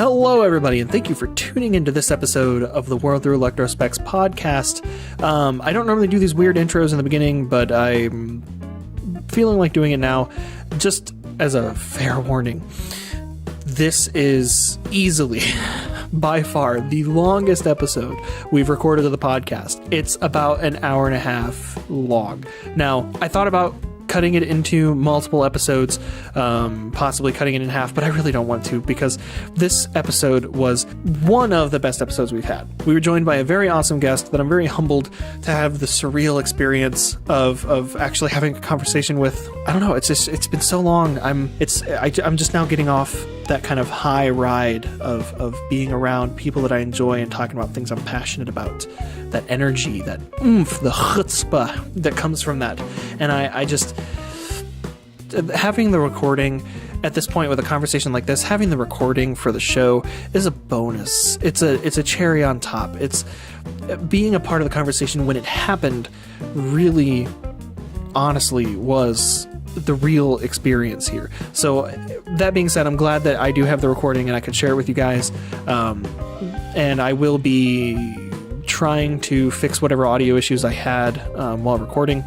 Hello, everybody, and thank you for tuning into this episode of the World Through Electrospecs podcast. I don't normally do these weird intros in the beginning, but I'm feeling like doing it now. Just as a fair warning, this is easily, by far, the longest episode we've recorded of the podcast. It's about an hour and a half long. Now, I thought about cutting it into multiple episodes, possibly cutting it in half, but I really don't want to, because this episode was one of the best episodes we've had. We were joined by a very awesome guest that I'm very humbled to have the surreal experience of actually having a conversation with. I don't know, it's been so long. I'm just now getting off that kind of high ride of being around people that I enjoy and talking about things I'm passionate about. That energy, that oomph, the chutzpah that comes from that. And I just, having the recording at this point with a conversation like this, having the recording for the show is a bonus. It's a cherry on top. It's being a part of the conversation when it happened really honestly was the real experience here. So that being said, I'm glad that I do have the recording and I can share it with you guys. And I will be trying to fix whatever audio issues I had while recording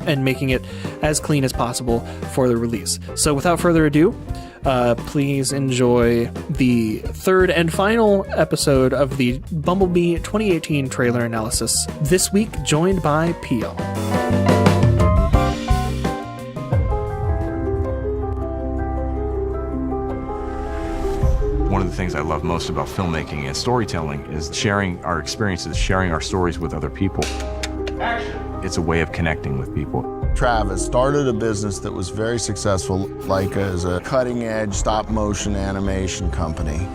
and making it as clean as possible for the release. So without further ado, please enjoy the third and final episode of the Bumblebee 2018 trailer analysis. This week, joined by Peaugh. One of the things I love most about filmmaking and storytelling is sharing our experiences, sharing our stories with other people. Action. It's a way of connecting with people. Travis started a business that was very successful. Leica is a cutting-edge stop-motion animation company.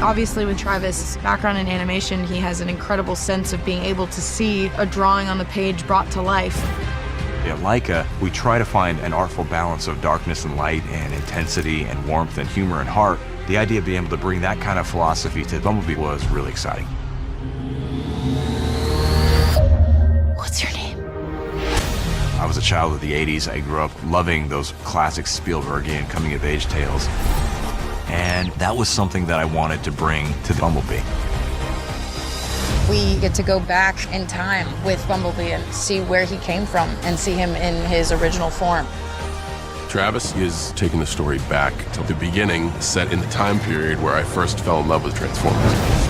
Obviously, with Travis' background in animation, he has an incredible sense of being able to see a drawing on the page brought to life. At Leica, we try to find an artful balance of darkness and light and intensity and warmth and humor and heart. The idea of being able to bring that kind of philosophy to Bumblebee was really exciting. What's your name? I was a child of the 80s. I grew up loving those classic Spielbergian coming-of-age tales. And that was something that I wanted to bring to Bumblebee. We get to go back in time with Bumblebee and see where he came from and see him in his original form. Travis is taking the story back to the beginning, set in the time period where I first fell in love with Transformers.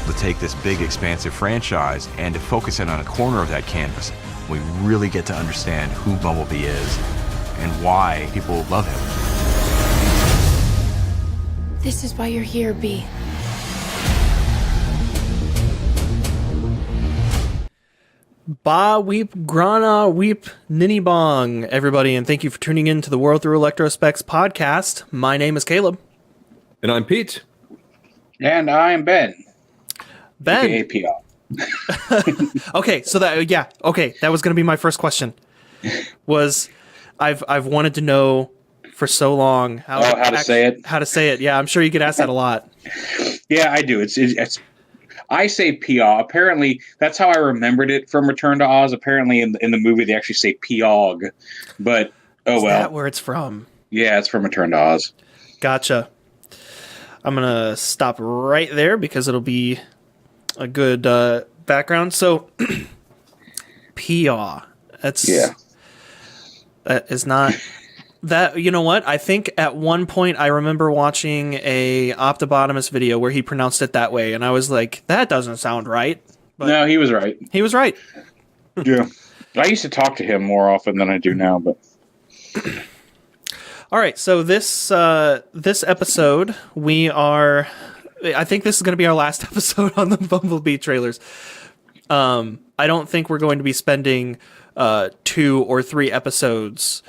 To take this big, expansive franchise and to focus in on a corner of that canvas, we really get to understand who Bumblebee is and why people love him. This is why you're here, Bee. Ba weep grana weep ninny bong, everybody, and thank you for tuning in to the World Through Electrospecs podcast. My name is Caleb. And I'm Pete. And I'm Ben. Ben. a.k.a. Peaugh. Okay, so that was going to be my first question. Was I've wanted to know for so long how to say it. How to say it. Yeah, I'm sure you get asked that a lot. Yeah, I do. It's I say Peaugh. Apparently, that's how I remembered it from Return to Oz. Apparently, in the movie, they actually say Peaugh. But, Is that where it's from? Yeah, it's from Return to Oz. Gotcha. I'm going to stop right there because it'll be a good background. So, Peaugh. That is not... That, you know what? I think at one point I remember watching a Optobotomist video where he pronounced it that way, and I was like, that doesn't sound right. But no, he was right. He was right. Yeah. I used to talk to him more often than I do now, but... All right, so this episode, I think this is going to be our last episode on the Bumblebee trailers. I don't think we're going to be spending 2 or 3 episodes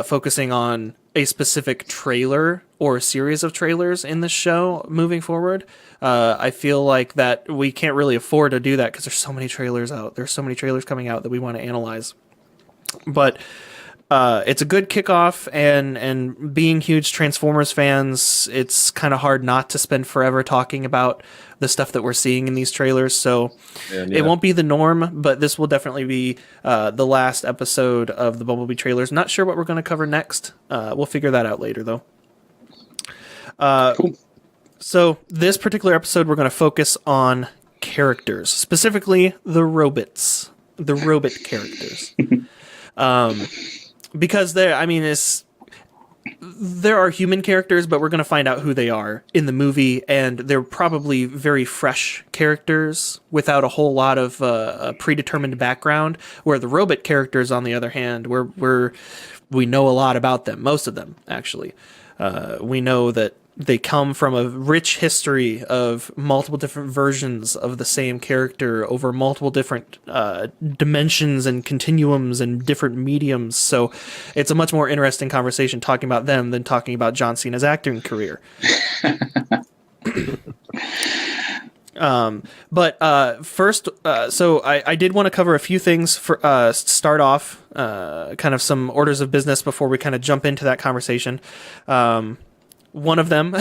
focusing on a specific trailer or a series of trailers in this show moving forward. I feel like that we can't really afford to do that because there's so many trailers out. There's so many trailers coming out that we want to analyze. But it's a good kickoff, and being huge Transformers fans, it's kind of hard not to spend forever talking about the stuff that we're seeing in these trailers. So it won't be the norm, but this will definitely be the last episode of the Bumblebee trailers. Not sure what we're going to cover next. We'll figure that out later, though. Cool. So this particular episode, we're going to focus on characters, specifically the robots, the robot characters. Because there are human characters, but we're going to find out who they are in the movie, and they're probably very fresh characters without a whole lot of a predetermined background, where the robot characters, on the other hand, we know a lot about them, most of them, actually. We know that they come from a rich history of multiple different versions of the same character over multiple different dimensions and continuums and different mediums. So it's a much more interesting conversation talking about them than talking about John Cena's acting career. But first, so I did want to cover a few things for start off, kind of some orders of business before we kind of jump into that conversation. One of them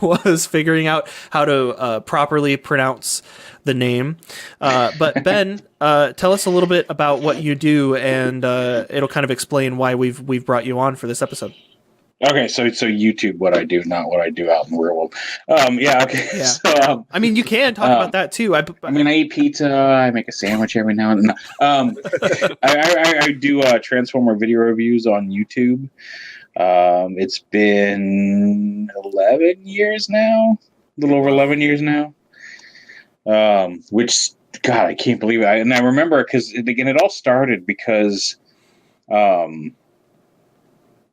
was figuring out how to properly pronounce the name. But Ben, tell us a little bit about what you do, and it'll kind of explain why we've brought you on for this episode. Okay, so YouTube, what I do, not what I do out in the real world. Yeah, okay. Yeah. So, I mean, you can talk about that too. I eat pizza. I make a sandwich every now and then. I do Transformer video reviews on YouTube. It's been 11 years now, a little over 11 years now. Which, God, I can't believe it. And I remember because, again, it all started because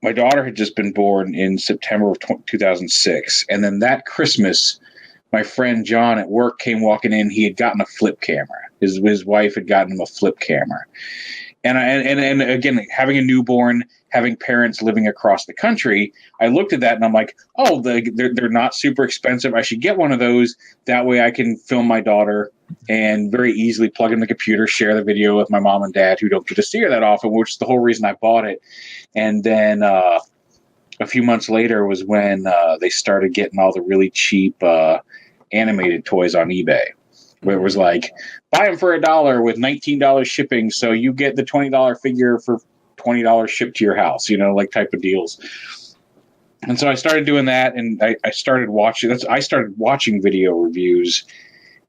my daughter had just been born in September of 2006. And then that Christmas, my friend John at work came walking in. He had gotten a flip camera. His wife had gotten him a flip camera. And again, having a newborn, having parents living across the country, I looked at that and I'm like, oh, they're not super expensive. I should get one of those. That way I can film my daughter and very easily plug in the computer, share the video with my mom and dad who don't get to see her that often, which is the whole reason I bought it. And then a few months later was when they started getting all the really cheap animated toys on eBay, where it was like, buy them for $1 with $19 shipping, so you get the $20 figure for $20 shipped to your house, like type of deals. And so I started doing that, and I started watching video reviews,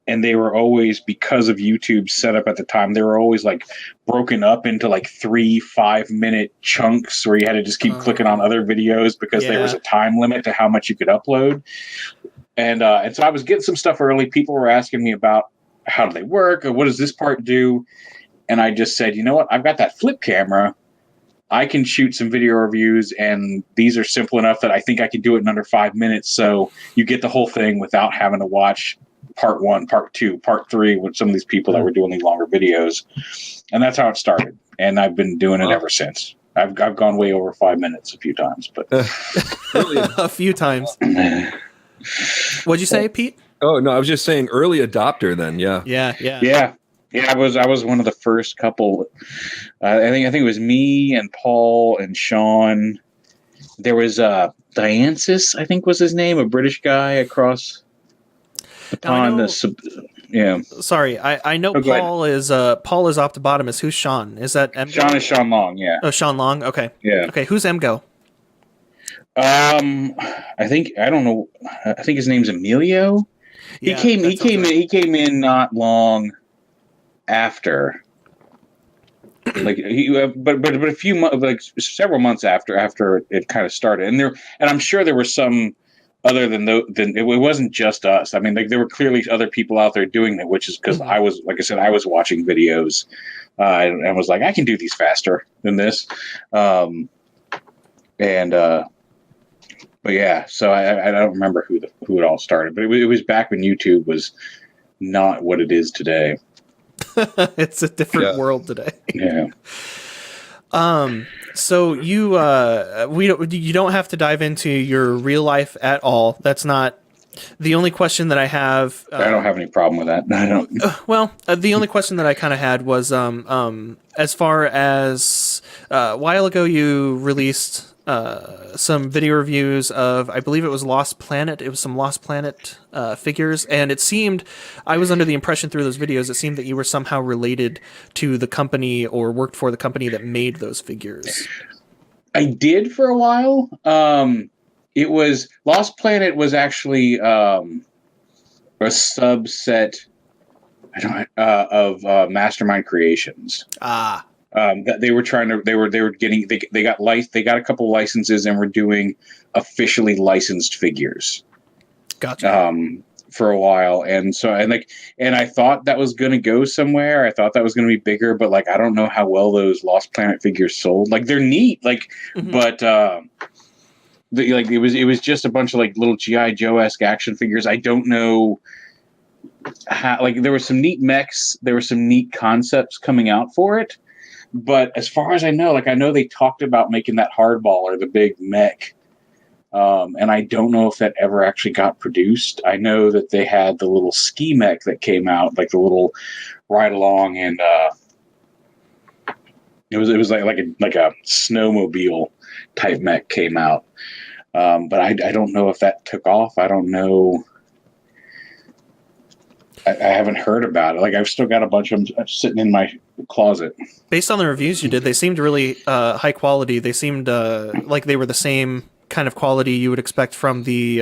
and they were always, because of YouTube's setup at the time, they were always like broken up into like 3 5-minute chunks where you had to just keep clicking on other videos because there was a time limit to how much you could upload. And so I was getting some stuff early. People were asking me about how do they work, or what does this part do? And I just said, you know what? I've got that flip camera. I can shoot some video reviews, and these are simple enough that I think I can do it in under 5 minutes. So you get the whole thing without having to watch part 1, part 2, part 3 with some of these people that were doing these longer videos. And that's how it started. And I've been doing it ever since. I've gone way over 5 minutes a few times, but a few times. What'd you say, Pete? Oh no, I was just saying early adopter then. Yeah. I was one of the first couple. I think it was me and Paul and Sean. There was Diancis, I think was his name, a British guy across the pond. Sorry, I know Paul is optobotomist. Who's Sean? Is that MGO? Sean is Sean Long, yeah. Oh, Sean Long. Okay. Yeah. Okay, who's MGO? I think his name's Emilio. Yeah, he came in not long after, like but a few months, like several months after it kind of started, and I'm sure there were some other than it wasn't just us. I mean, like there were clearly other people out there doing it, which is because I was, like I said, I was watching videos and was like, I can do these faster than this, But yeah, so I don't remember who it all started, but it was back when YouTube was not what it is today. It's a different world today. Yeah. So you don't have to dive into your real life at all. That's not the only question that I have. I don't have any problem with that. I don't. Well, the only question that I kind of had was as far as a while ago you released some video reviews of, I believe it was Lost Planet. It was some Lost Planet figures, and it seemed, I was under the impression through those videos, it seemed that you were somehow related to the company or worked for the company that made those figures. I did for a while. It was Lost Planet was actually a subset of Mastermind Creations. That they were trying to they were getting they got a couple licenses and were doing officially licensed figures. Gotcha. For a while, and I thought that was going to go somewhere. I thought that was going to be bigger, but like I don't know how well those Lost Planet figures sold. Like they're neat, like but it was just a bunch of like little G.I. Joe-esque action figures. I don't know how, like there were some neat mechs, there were some neat concepts coming out for it, but as far as I know, like I know they talked about making that hardballer, the big mech. And I don't know if that ever actually got produced. I know that they had the little ski mech that came out, like the little ride along, and it was like a snowmobile type mech came out. But I don't know if that took off. I don't know. I haven't heard about it. Like I've still got a bunch of them sitting in my closet. Based on the reviews you did, they seemed really high quality. They seemed like they were the same kind of quality you would expect from the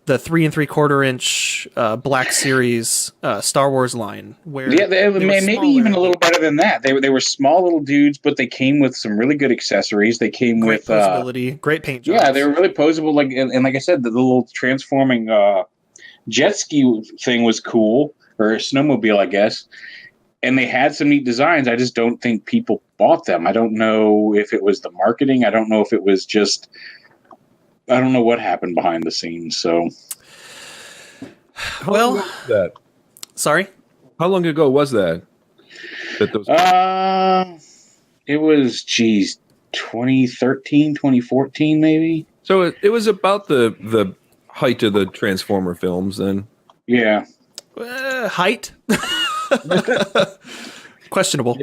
3 3/4 inch Black Series Star Wars line. Where maybe even a little better than that. They were small little dudes, but they came with some really good accessories. They came great with posability, great paint jobs. Yeah, they were really posable. Like and like I said, the little transforming jet ski thing was cool, or a snowmobile, I guess. And they had some neat designs. I just don't think people bought them. I don't know if it was the marketing. I don't know if it was just. I don't know what happened behind the scenes. So, well, that. Sorry, how long ago was that? That those. It was 2013, 2014, maybe. So it was about the height of the Transformer films, then. Yeah. Height. Questionable.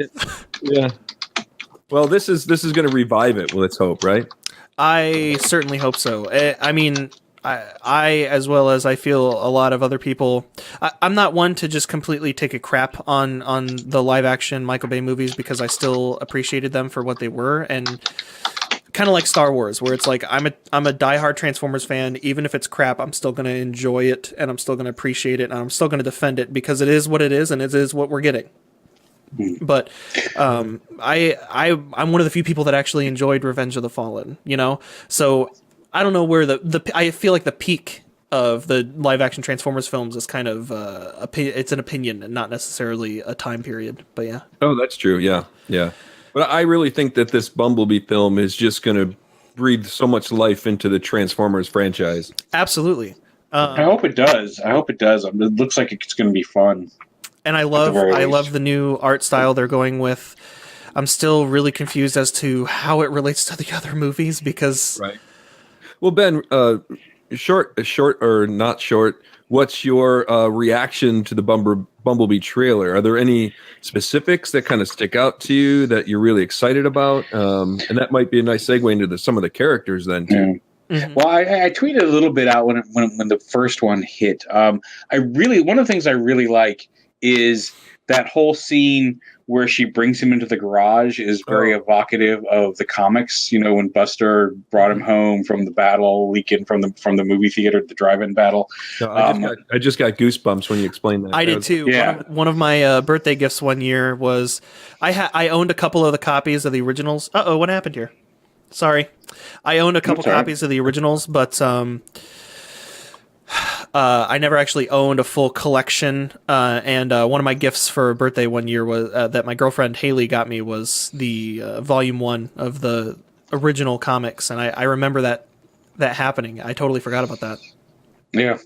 Yeah. Well, this is going to revive it. Let's hope, right? I certainly hope so. I mean, I as well as I feel a lot of other people. I'm not one to just completely take a crap on the live action Michael Bay movies because I still appreciated them for what they were, and kind of like Star Wars, where it's like I'm a diehard Transformers fan. Even if it's crap, I'm still going to enjoy it, and I'm still going to appreciate it, and I'm still going to defend it because it is what it is, and it is what we're getting. But I'm one of the few people that actually enjoyed Revenge of the Fallen, you know? So I don't know where I feel like the peak of the live action Transformers films is kind of it's an opinion and not necessarily a time period. But yeah. Oh, that's true. Yeah. Yeah. But I really think that this Bumblebee film is just going to breathe so much life into the Transformers franchise. Absolutely. I hope it does. It looks like it's going to be fun. And I love the new art style they're going with. I'm still really confused as to how it relates to the other movies because. Right. Well, Ben, short or not short, what's your reaction to the Bumblebee trailer? Are there any specifics that kind of stick out to you that you're really excited about? And that might be a nice segue into some of the characters then too. Yeah. Mm-hmm. Well, I tweeted a little bit out when the first one hit. One of the things I really like is that whole scene where she brings him into the garage is very evocative of the comics. You know, when Buster brought him home from the battle, leaking from the movie theater, the drive-in battle. No, I just got goosebumps when you explained that. I did too. Yeah. One of my birthday gifts one year was I owned a couple of the copies of the originals. Uh-oh, what happened here? Sorry. I owned a couple copies of the originals, but I never actually owned a full collection, and one of my gifts for a birthday one year was that my girlfriend Haley got me was the volume 1 of the original comics, and I remember that happening. I totally forgot about that. Yeah,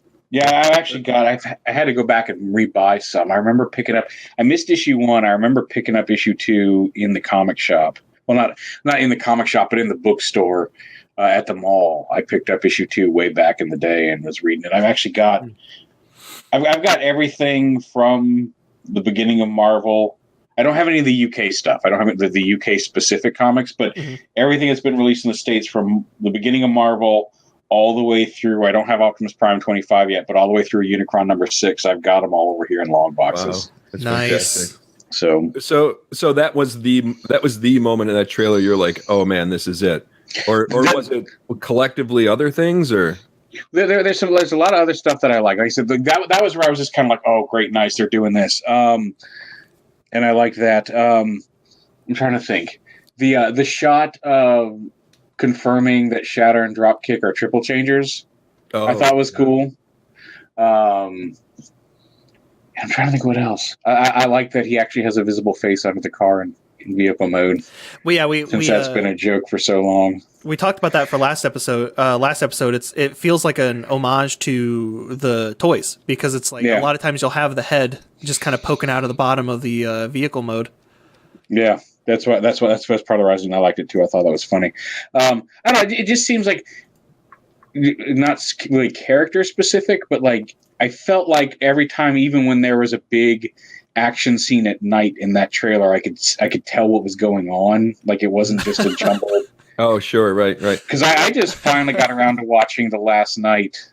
I had to go back and rebuy some. I remember picking up. I missed issue 1. I remember picking up issue 2 in the comic shop. Well, not in the comic shop, but in the bookstore. At the mall, I picked up issue 2 way back in the day and was reading it. I've actually got, I've got everything from the beginning of Marvel. I don't have any of the UK stuff. I don't have the UK specific comics, but everything that's been released in the States from the beginning of Marvel all the way through. I don't have Optimus Prime 25 yet, but all the way through Unicron number 6. I've got them all over here in long boxes. Wow. That's nice. Fantastic. So that was the moment in that trailer. You're like, oh man, this is it. or was it collectively other things? Or There's a lot of other stuff that I like. Like I said, that was where I was just kind of like, oh, great, nice, they're doing this. And I like that. I'm trying to think. The shot of confirming that Shatter and Dropkick are triple changers, I thought was cool. I'm trying to think what else. I like that he actually has a visible face under the car in vehicle mode. Well, Since that's been a joke for so long. We talked about that for last episode. It feels like an homage to the toys, because it's like a lot of times you'll have the head just kind of poking out of the bottom of the vehicle mode. Yeah, that's part of the reason I liked it too. I thought that was funny. I don't know. It just seems like not really character specific, but like I felt like every time, even when there was a big action scene at night in that trailer, I could tell what was going on. Like it wasn't just a jumble. Oh, sure, right. Because I just finally got around to watching The Last Night.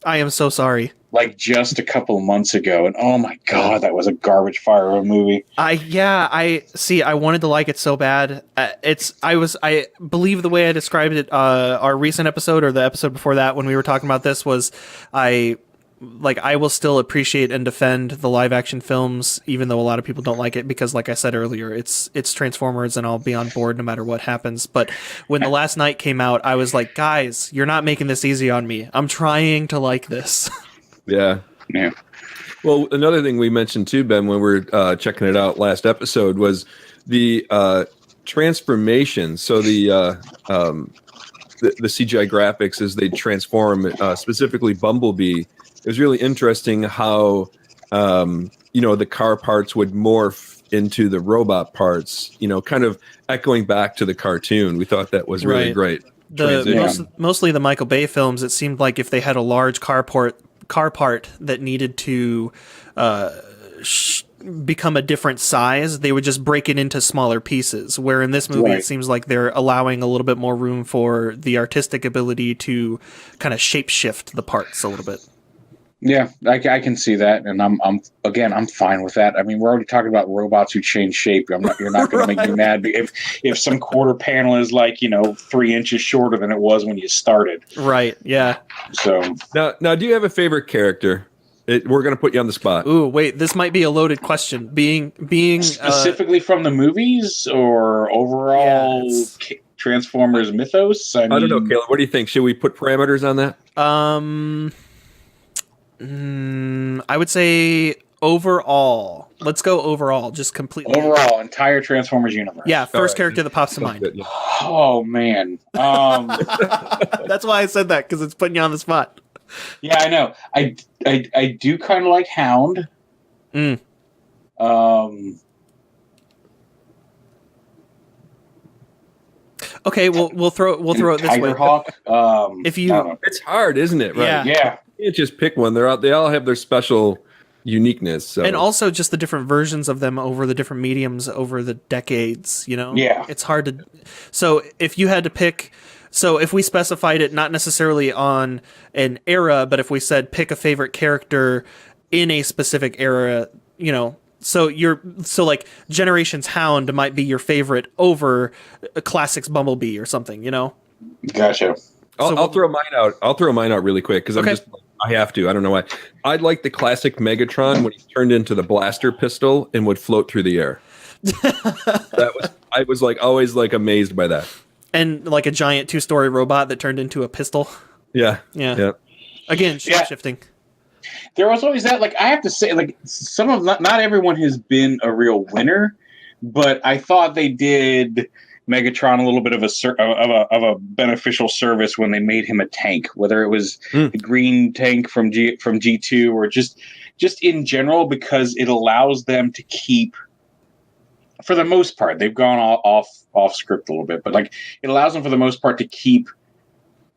I am so sorry. Like just a couple of months ago, and oh my god, that was a garbage fire of a movie. I wanted to like it so bad. I believe the way I described it, our recent episode or the episode before that when we were talking about this was I will still appreciate and defend the live action films, even though a lot of people don't like it, because like I said earlier, it's Transformers and I'll be on board no matter what happens. But when The Last Night came out, I was like, guys, you're not making this easy on me. I'm trying to like this. Yeah. Well, another thing we mentioned too, Ben, when we were checking it out last episode was the transformation. So the CGI graphics as they transform, specifically Bumblebee. It was really interesting how, the car parts would morph into the robot parts, kind of echoing back to the cartoon. We thought that was really great. Mostly the Michael Bay films, it seemed like if they had a large car part that needed to become a different size, they would just break it into smaller pieces. Where in this movie, it seems like they're allowing a little bit more room for the artistic ability to kind of shapeshift the parts a little bit. Yeah, I can see that, and I'm fine with that. I mean, we're already talking about robots who change shape. You're not going to make me mad if some quarter panel is 3 inches shorter than it was when you started. Right. Yeah. So now, do you have a favorite character? We're going to put you on the spot. Ooh, wait, this might be a loaded question. Being specifically from the movies or overall Transformers mythos. I don't know, Caleb. What do you think? Should we put parameters on that? I would say overall. Let's go overall, just completely. Overall, entire Transformers universe. Yeah, first character that pops to mind. Good, yeah. Oh, man. That's why I said that, because it's putting you on the spot. Yeah, I know. I do kind of like Hound. Okay, we'll throw it this way. Tigerhawk. It's hard, isn't it? Right? Yeah. You can't just pick one. They all have their special uniqueness. So. And also just the different versions of them over the different mediums over the decades, Yeah. It's hard to... So if you had to pick... So if we specified it not necessarily on an era, but if we said pick a favorite character in a specific era, so like Generations Hound might be your favorite over a Classics Bumblebee or something, Gotcha. I'll throw mine out. I'll throw mine out really quick because I have to. I don't know why. I'd like the classic Megatron when he turned into the blaster pistol and would float through the air. I was always amazed by that. And like a giant 2-story robot that turned into a pistol. Yeah. Again, shifting. There was always that. I have to say, not everyone has been a real winner, but I thought they did Megatron a little bit of a beneficial service when they made him a tank, whether it was the green tank from G2 or just in general, because it allows them to keep, for the most part, they've gone off script a little bit, but it allows them for the most part to keep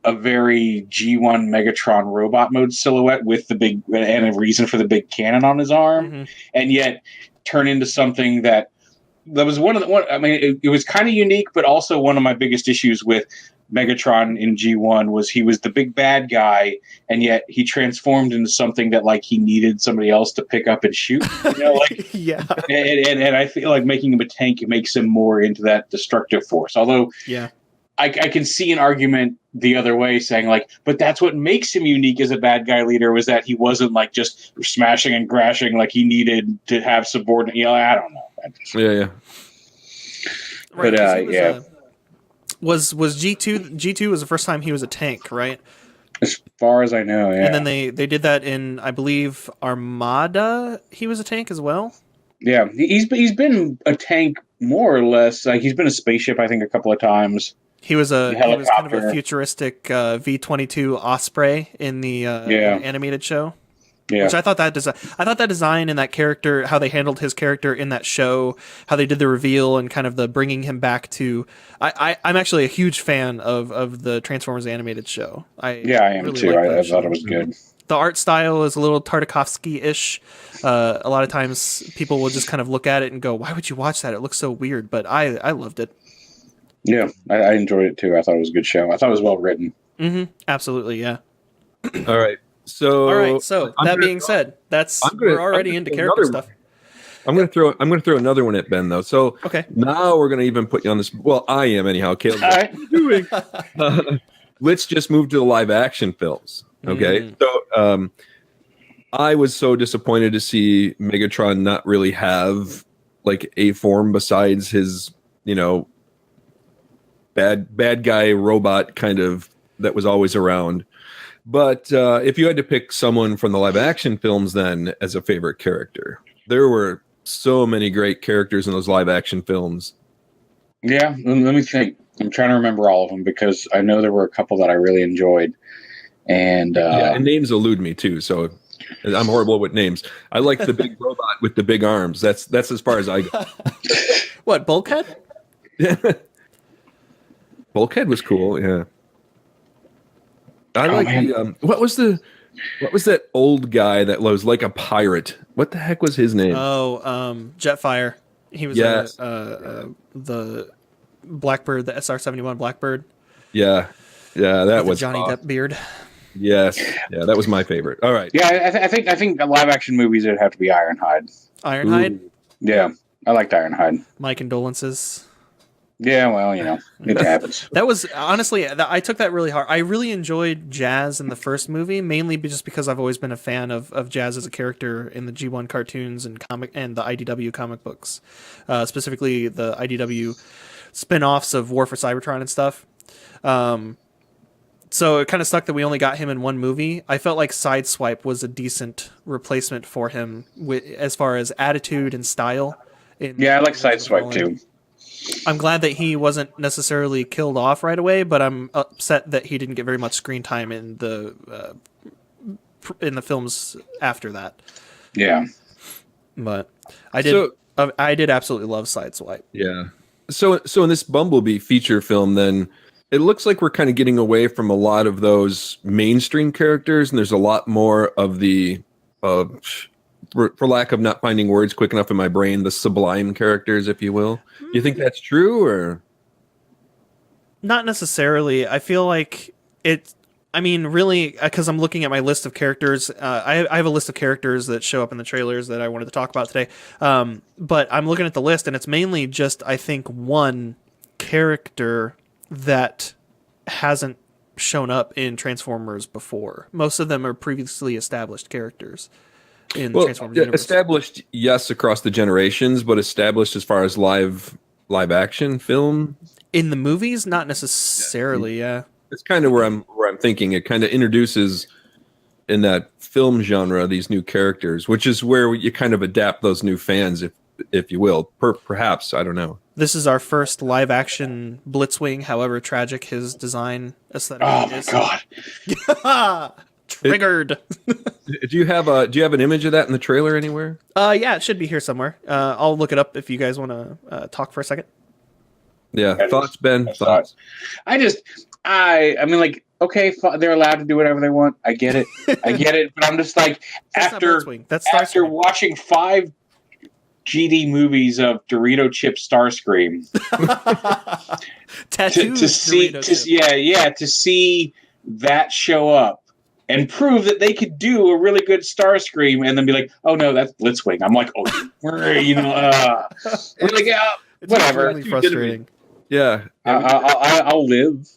a very G1 Megatron robot mode silhouette with the big and a reason for the big cannon on his arm, and yet turn into something that was it was kind of unique, but also one of my biggest issues with Megatron in G1 was he was the big bad guy, and yet he transformed into something that he needed somebody else to pick up and shoot. Yeah. And I feel like making him a tank makes him more into that destructive force. Although, I can see an argument the other way saying like, but that's what makes him unique as a bad guy leader was that he wasn't like just smashing and crashing like he needed to have subordinate. I don't know. Yeah. Right, But 'cause he was yeah, was G2 was the first time he was a tank, right? as far as I know, yeah. And then they did that in, I believe, Armada. He was a tank as well. Yeah, he's been a tank more or less. Like he's been a spaceship, I think, a couple of times. He was kind of a Helicopter. futuristic V-22 Osprey in the animated show. Yeah, Which I thought that design and that character, how they handled his character in that show, how they did the reveal and kind of the bringing him back to. I'm actually a huge fan of the Transformers animated show. I am really too. like that I show. thought it was good. The art style is a little Tartakovsky-ish. A lot of times people will just kind of look at it and go, "Why would you watch that? It looks so weird." But I loved it. Yeah, I enjoyed it too. I thought it was a good show. I thought it was well written. Mm-hmm. Absolutely, yeah. All right. So That being said, we're already into character stuff. I'm gonna throw another one at Ben though. So Okay. now we're gonna even put you on this. Well, I am anyhow. Caleb, All right. doing? Let's just move to the live action films. Okay. So I was so disappointed to see Megatron not really have like a form besides his, bad guy robot kind of that was always around. But if you had to pick someone from the live action films then as a favorite character, there were so many great characters in those live action films. Yeah, let me think. I'm trying to remember all of them because I know there were a couple that I really enjoyed. And and names elude me too, so I'm horrible with names. I like the big robot with the big arms. That's as far as I go. What, Bulkhead? Bulkhead was cool, yeah. I like the what was that old guy that was like a pirate? What the heck was his name? Oh, Jetfire. He was the Blackbird, the SR-71 Blackbird. Yeah, that was Johnny Depp beard. Yes, yeah, that was my favorite. All right. Yeah, I think live action movies would have to be Ironhide. Ironhide. Ooh. Yeah, I liked Ironhide. My condolences. Yeah, well, it happens. That was honestly, I took that really hard. I really enjoyed Jazz in the first movie, mainly just because I've always been a fan of Jazz as a character in the G1 cartoons and the IDW comic books, specifically the IDW spin-offs of War for Cybertron and stuff. So it kind of sucked that we only got him in one movie. I felt like Sideswipe was a decent replacement for him as far as attitude and style. Yeah, I like Sideswipe too. I'm glad that he wasn't necessarily killed off right away, but I'm upset that he didn't get very much screen time in the films after that. Yeah, but I did absolutely love Sideswipe. Yeah. So in this Bumblebee feature film, then it looks like we're kind of getting away from a lot of those mainstream characters, and there's a lot more of the, for lack of not finding words quick enough in my brain, the sublime characters, if you will. You think that's true, or not necessarily? I feel like it. I mean, really, because I'm looking at my list of characters. I have a list of characters that show up in the trailers that I wanted to talk about today. But I'm looking at the list, and it's mainly just, I think, one character that hasn't shown up in Transformers before. Most of them are previously established characters in the Transformers universe. Established, yes, across the generations, but established as far as live action film in the movies, not necessarily. Yeah. It's kind of where I'm thinking. It kind of introduces in that film genre these new characters, which is where you kind of adapt those new fans, if you will. Perhaps, I don't know. This is our first live action Blitzwing, however tragic his design aesthetic is. Oh my god. Triggered. Do you have an image of that in the trailer anywhere? Yeah, it should be here somewhere. I'll look it up if you guys want to talk for a second. Yeah, thoughts, Ben? Thoughts? I mean, like, okay, they're allowed to do whatever they want. I get it, but I'm just like, after watching 5 GD movies of Dorito Chip Starscream, to see that show up and prove that they could do a really good Starscream, and then be like, oh no, that's Blitzwing. I'm like, oh, like, it's whatever. really frustrating. Yeah. I'll live.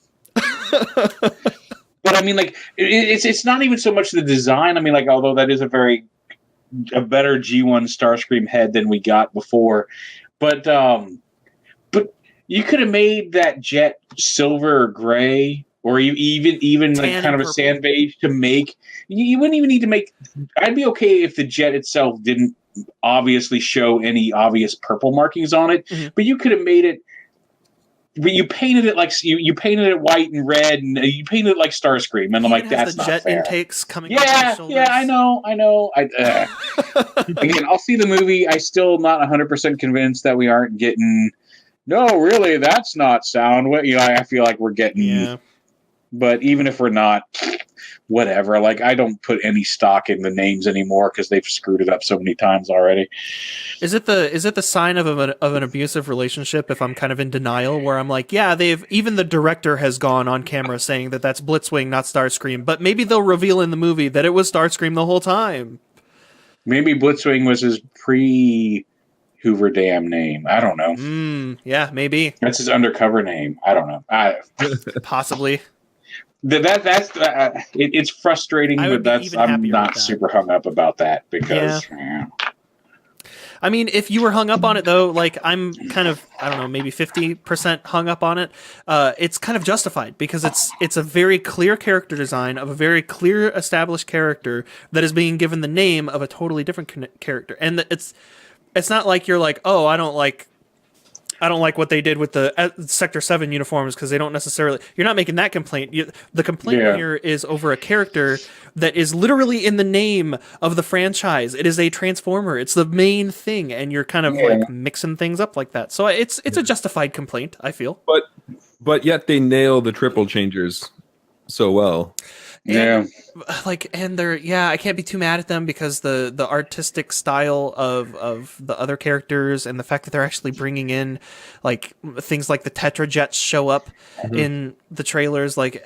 But I mean, like, it's not even so much the design. I mean, like, although that is a better G1 Starscream head than we got before, but you could have made that jet silver or gray, or even like kind of a sand beige to make. You wouldn't even need to make. I'd be okay if the jet itself didn't obviously show any obvious purple markings on it, but you could have made it. But you painted it like you painted it white and red, and you painted it like Starscream, and I'm like, that's not fair. The jet intakes coming. Yeah, I know. Again, I'll see the movie. I still not 100% convinced that we aren't getting. No, really, that's not sound. I feel like we're getting. Yeah. But even if we're not, whatever. Like, I don't put any stock in the names anymore because they've screwed it up so many times already. Is it the sign of an abusive relationship if I'm kind of in denial, where I'm like, yeah, even the director has gone on camera saying that that's Blitzwing, not Starscream, but maybe they'll reveal in the movie that it was Starscream the whole time. Maybe Blitzwing was his pre-Hoover Dam name. I don't know. Yeah, maybe. That's his undercover name. I don't know. Possibly. It's frustrating, but I'm not super hung up about that because. Yeah. I mean, if you were hung up on it though, like I'm kind of, I don't know, maybe 50% hung up on it. It's kind of justified because it's a very clear character design of a very clear established character that is being given the name of a totally different character, and it's not like you're like, oh, I don't like what they did with the Sector 7 uniforms because they don't necessarily... You're not making that complaint. The complaint here is over a character that is literally in the name of the franchise. It is a Transformer. It's the main thing, and you're kind of like mixing things up like that. So it's a justified complaint, I feel. But yet they nail the triple changers so well. And, I can't be too mad at them because the artistic style of the other characters and the fact that they're actually bringing in like things like the Tetrajets show up in the trailers, like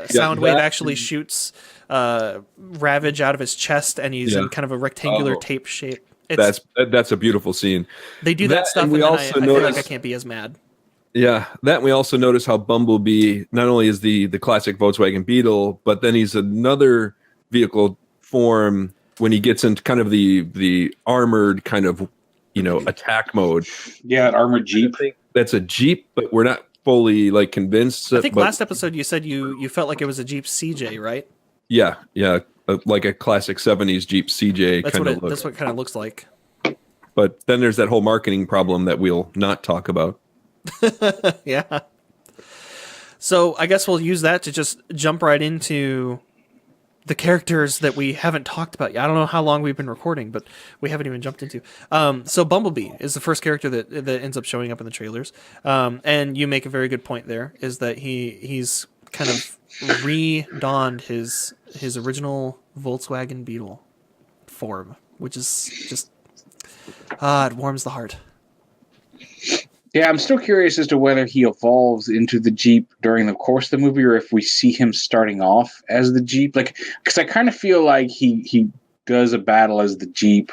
Soundwave actually shoots Ravage out of his chest and he's in kind of a rectangular tape shape. That's a beautiful scene. They do that stuff, and I feel like I can't be as mad. Yeah, that we also notice how Bumblebee not only is the classic Volkswagen Beetle, but then he's another vehicle form when he gets into kind of the armored kind of attack mode. Yeah, an armored Jeep. That's a Jeep, but we're not fully like convinced. I think last episode you said you felt like it was a Jeep CJ, right? Yeah, like a classic 70s Jeep CJ. That's what it kind of looks like. But then there's that whole marketing problem that we'll not talk about. Yeah. So I guess we'll use that to just jump right into the characters that we haven't talked about yet. I don't know how long we've been recording, but we haven't even jumped into. So Bumblebee is the first character that ends up showing up in the trailers. And you make a very good point there, is that he's kind of re-donned his original Volkswagen Beetle form, which is just it warms the heart. Yeah, I'm still curious as to whether he evolves into the Jeep during the course of the movie, or if we see him starting off as the Jeep. Like, because I kind of feel like he does a battle as the Jeep,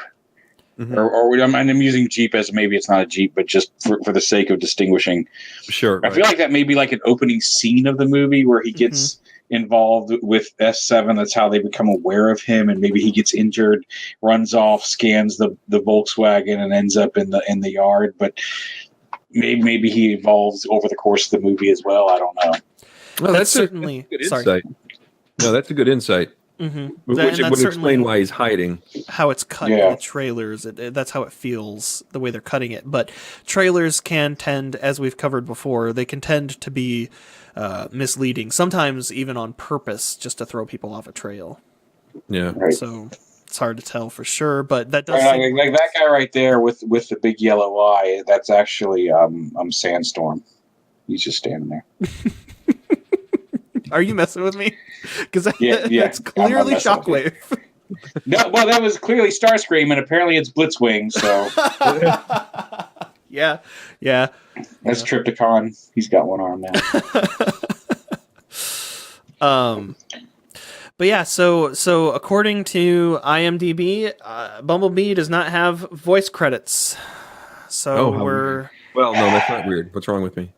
or I'm using Jeep as maybe it's not a Jeep, but just for the sake of distinguishing. Sure, I feel like that may be like an opening scene of the movie where he gets involved with S7. That's how they become aware of him, and maybe he gets injured, runs off, scans the Volkswagen, and ends up in the yard, but. Maybe he evolves over the course of the movie as well. I don't know. Well, that's certainly a good insight. No, that's a good insight. Which would explain why he's hiding. How it's cut in the trailers. That's how it feels, the way they're cutting it. But trailers can tend, as we've covered before, they can tend to be misleading. Sometimes even on purpose, just to throw people off a trail. Yeah. Right. So it's hard to tell for sure, but that does like that guy right there with the big yellow eye. That's actually Sandstorm. He's just standing there. Are you messing with me? Because yeah, that's clearly Shockwave. No, well, that was clearly Starscream, and apparently it's Blitzwing. So yeah. That's Trypticon. He's got one arm now. But yeah, so according to IMDb, Bumblebee does not have voice credits. So Well, no, that's not weird. What's wrong with me?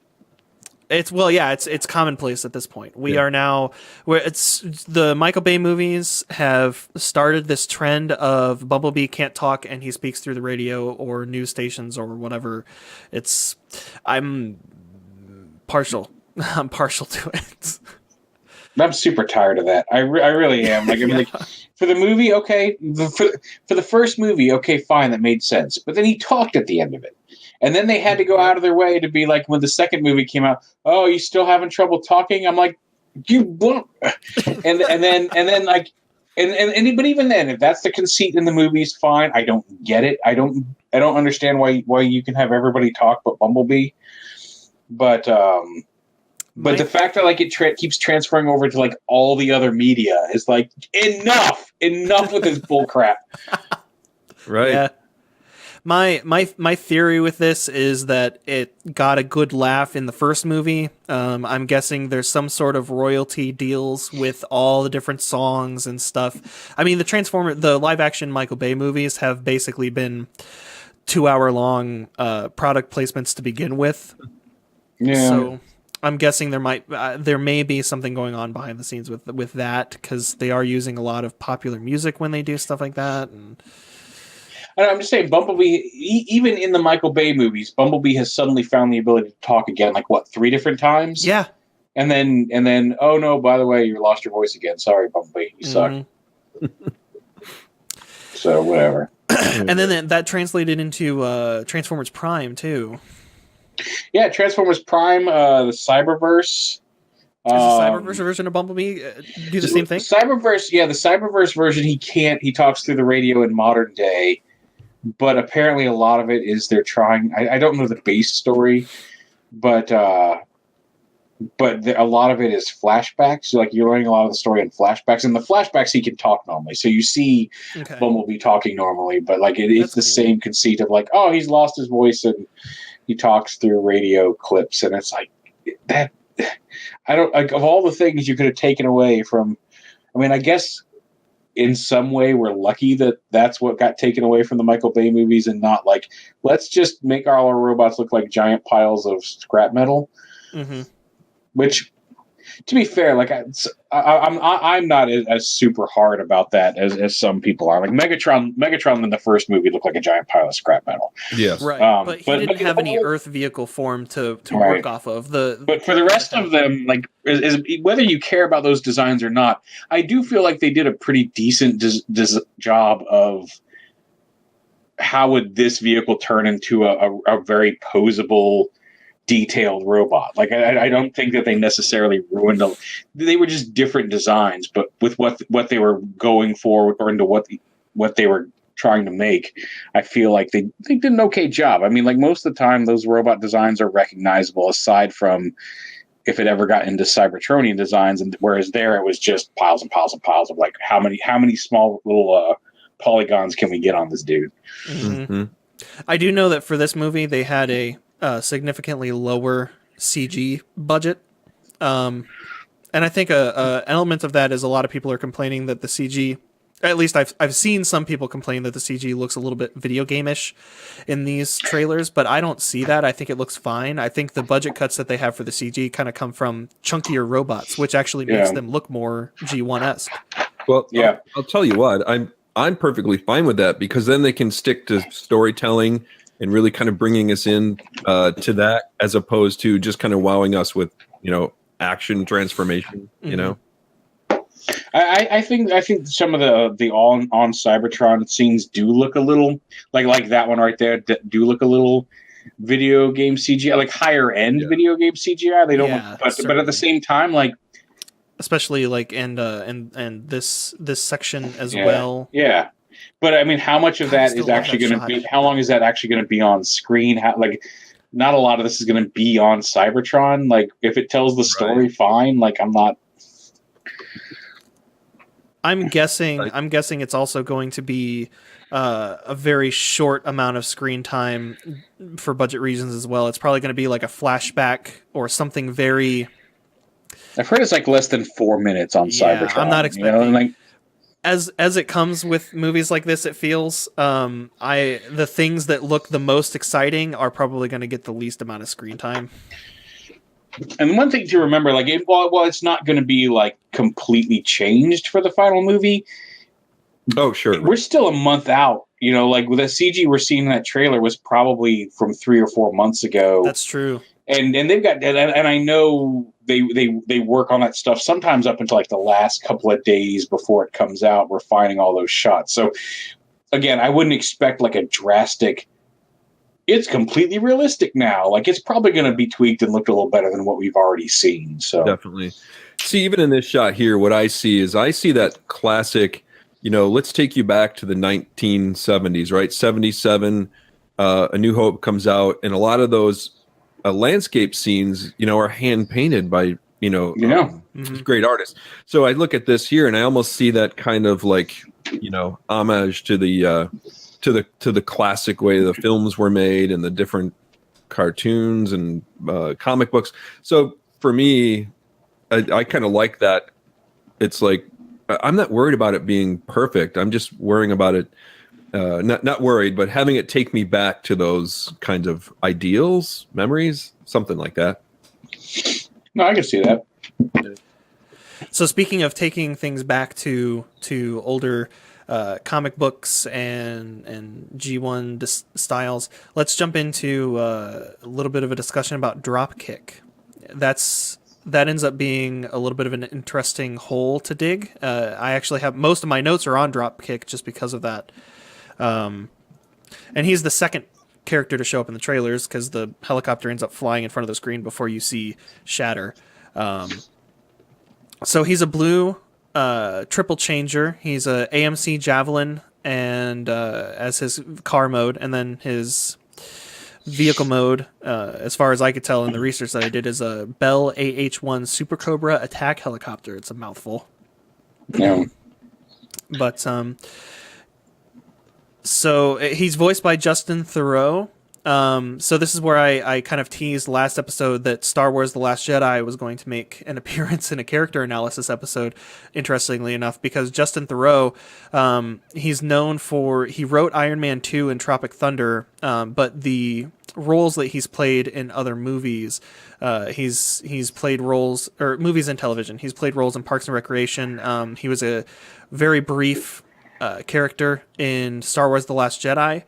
It's it's commonplace at this point. We are now where it's the Michael Bay movies have started this trend of Bumblebee can't talk and he speaks through the radio or news stations or whatever. I'm partial. I'm partial to it. I'm super tired of that. I really am. Like, I'm like, for the movie, okay. For the first movie, okay, fine, that made sense. But then he talked at the end of it. And then they had to go out of their way to be like, when the second movie came out, oh, you still having trouble talking? I'm like, you won't. And then like, but even then, if that's the conceit in the movies, fine. I don't get it. I don't understand why you can have everybody talk but Bumblebee. But the fact that like it keeps transferring over to like all the other media is like enough with this bull crap. Right. Yeah. My theory with this is that it got a good laugh in the first movie. I'm guessing there's some sort of royalty deals with all the different songs and stuff. I mean, the live action Michael Bay movies have basically been 2-hour long product placements to begin with. Yeah. So I'm guessing there may be something going on behind the scenes with that, because they are using a lot of popular music when they do stuff like that. And I'm just saying, Bumblebee, even in the Michael Bay movies, Bumblebee has suddenly found the ability to talk again, like, 3 different times? Yeah. And then, oh no, by the way, you lost your voice again. Sorry, Bumblebee, you suck. So, whatever. And then that translated into Transformers Prime, too. Yeah, Transformers Prime, the Cyberverse. Does the Cyberverse version of Bumblebee do the same thing? Cyberverse, the Cyberverse version, he talks through the radio in modern day. But apparently a lot of it is they're trying... I don't know the base story, but a lot of it is flashbacks. So, like, you're learning a lot of the story in flashbacks. And the flashbacks, he can talk normally. So you see Bumblebee talking normally, but like it's the same conceit of like, oh, he's lost his voice and he talks through radio clips. And it's like, that... I don't... Like, of all the things you could have taken away from... I mean, I guess... in some way, we're lucky that that's what got taken away from the Michael Bay movies, and not like, let's just make all our robots look like giant piles of scrap metal. Mm-hmm. Which, to be fair, like I'm not as super hard about that as some people are. Like Megatron in the first movie looked like a giant pile of scrap metal. Yes, right. But he didn't have any Earth vehicle form to work off of. But for the rest of them, like is whether you care about those designs or not, I do feel like they did a pretty decent job of how would this vehicle turn into a very posable, detailed robot. Like I don't think that they necessarily ruined them. They were just different designs, but with what they were going for or into what they were trying to make, I feel like they did an okay job. I mean, like most of the time those robot designs are recognizable, aside from if it ever got into Cybertronian designs, and whereas there it was just piles and piles and piles of like how many small little polygons can we get on this dude. Mm-hmm. I do know that for this movie they had a significantly lower CG budget. And I think an element of that is a lot of people are complaining that the CG, at least I've seen some people complain that the CG looks a little bit video game-ish in these trailers, but I don't see that. I think it looks fine. I think the budget cuts that they have for the CG kind of come from chunkier robots, which actually makes them look more G1-esque. Well, yeah, I'll tell you what, I'm perfectly fine with that, because then they can stick to storytelling and really kind of bringing us in to that, as opposed to just kind of wowing us with, action transformation, I think some of the on Cybertron scenes do look a little like that one right there, do look a little video game CGI, like higher end video game CGI. They don't, but at the same time, like, especially like and this section as well. Yeah. But I mean, how much of that is actually going to be? How long is that actually going to be on screen? Not a lot of this is going to be on Cybertron. Like, if it tells the story, fine. Like, I'm not. I'm guessing it's also going to be a very short amount of screen time for budget reasons as well. It's probably going to be like a flashback or something very. I've heard it's like less than 4 minutes on Cybertron. I'm not expecting. as it comes with movies like this, it feels the things that look the most exciting are probably going to get the least amount of screen time. And one thing to remember, like, while it's not going to be like completely changed for the final movie. Oh, sure. We're still a month out. You know, like with the CG we're seeing in that trailer was probably from 3 or 4 months ago. That's true. And they've got, and I know they work on that stuff sometimes up until like the last couple of days before it comes out, refining all those shots. So again, I wouldn't expect like a drastic, it's completely realistic now. Like it's probably going to be tweaked and look a little better than what we've already seen. So definitely. See, even in this shot here, what I see that classic, you know, let's take you back to the 1970s, right? 77, A New Hope comes out, and a lot of those landscape scenes, you know, are hand painted by, you know, great artists. So I look at this here, and I almost see that kind of like, you know, homage to the classic way the films were made and the different cartoons and comic books. So for me, I kind of like that. It's like, I'm not worried about it being perfect. I'm just worrying about it, not worried, but having it take me back to those kinds of ideals, memories, something like that. No, I can see that. So speaking of taking things back to older comic books and G1 styles, let's jump into a little bit of a discussion about Dropkick. That ends up being a little bit of an interesting hole to dig. I actually have most of my notes are on Dropkick just because of that. And he's the second character to show up in the trailers because the helicopter ends up flying in front of the screen before you see Shatter. So he's a blue triple changer. He's a AMC Javelin and as his car mode, and then his vehicle mode, as far as I could tell in the research that I did, is a Bell AH-1 Super Cobra attack helicopter. It's a mouthful. Yeah. But so he's voiced by Justin Theroux. So this is where I kind of teased last episode that Star Wars The Last Jedi was going to make an appearance in a character analysis episode, interestingly enough, because Justin Theroux, he's known for, he wrote Iron Man 2 and Tropic Thunder, but the roles that he's played in other movies, he's played roles, or movies and television. He's played roles in Parks and Recreation. He was a very brief character in Star Wars The Last Jedi,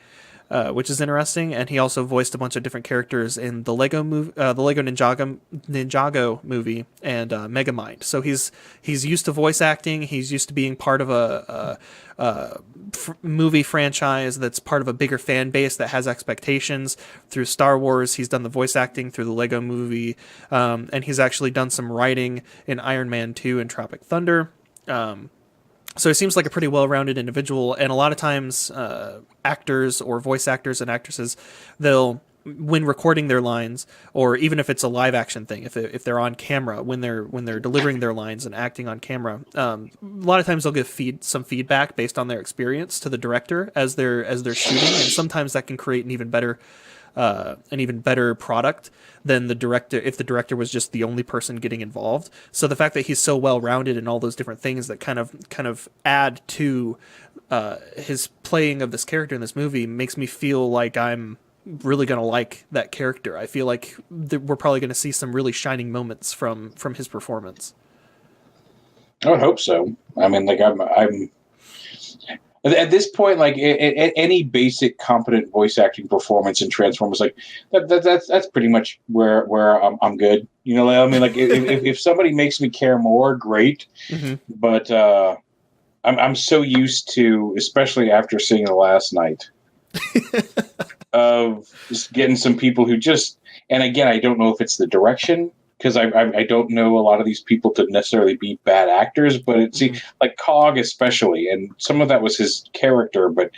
which is interesting, and he also voiced a bunch of different characters in the Lego movie, the Lego Ninjago movie, and Megamind. So he's used to voice acting. He's used to being part of a movie franchise that's part of a bigger fan base that has expectations. Through Star Wars, he's done the voice acting through the Lego movie, and he's actually done some writing in Iron Man 2 and Tropic Thunder. So he seems like a pretty well-rounded individual, and a lot of times actors or voice actors and actresses, they'll, when recording their lines, or even if it's a live-action thing, if they're on camera, when they're delivering their lines and acting on camera, a lot of times they'll give some feedback based on their experience to the director as they're shooting, and sometimes that can create an even better product than the director, if the director was just the only person getting involved. So the fact that he's so well-rounded in all those different things that kind of add to his playing of this character in this movie makes me feel like I'm really going to like that character. I feel like we're probably going to see some really shining moments from his performance. I would hope so. I mean, like I'm at this point, like any basic competent voice acting performance in Transformers, like that's pretty much where I'm good. You know, I mean, like if somebody makes me care more, great. Mm-hmm. But I'm so used to, especially after seeing it last night, of just getting some people who just, and again, I don't know if it's the direction, because I don't know a lot of these people to necessarily be bad actors, but it's like Peaugh especially, and some of that was his character, but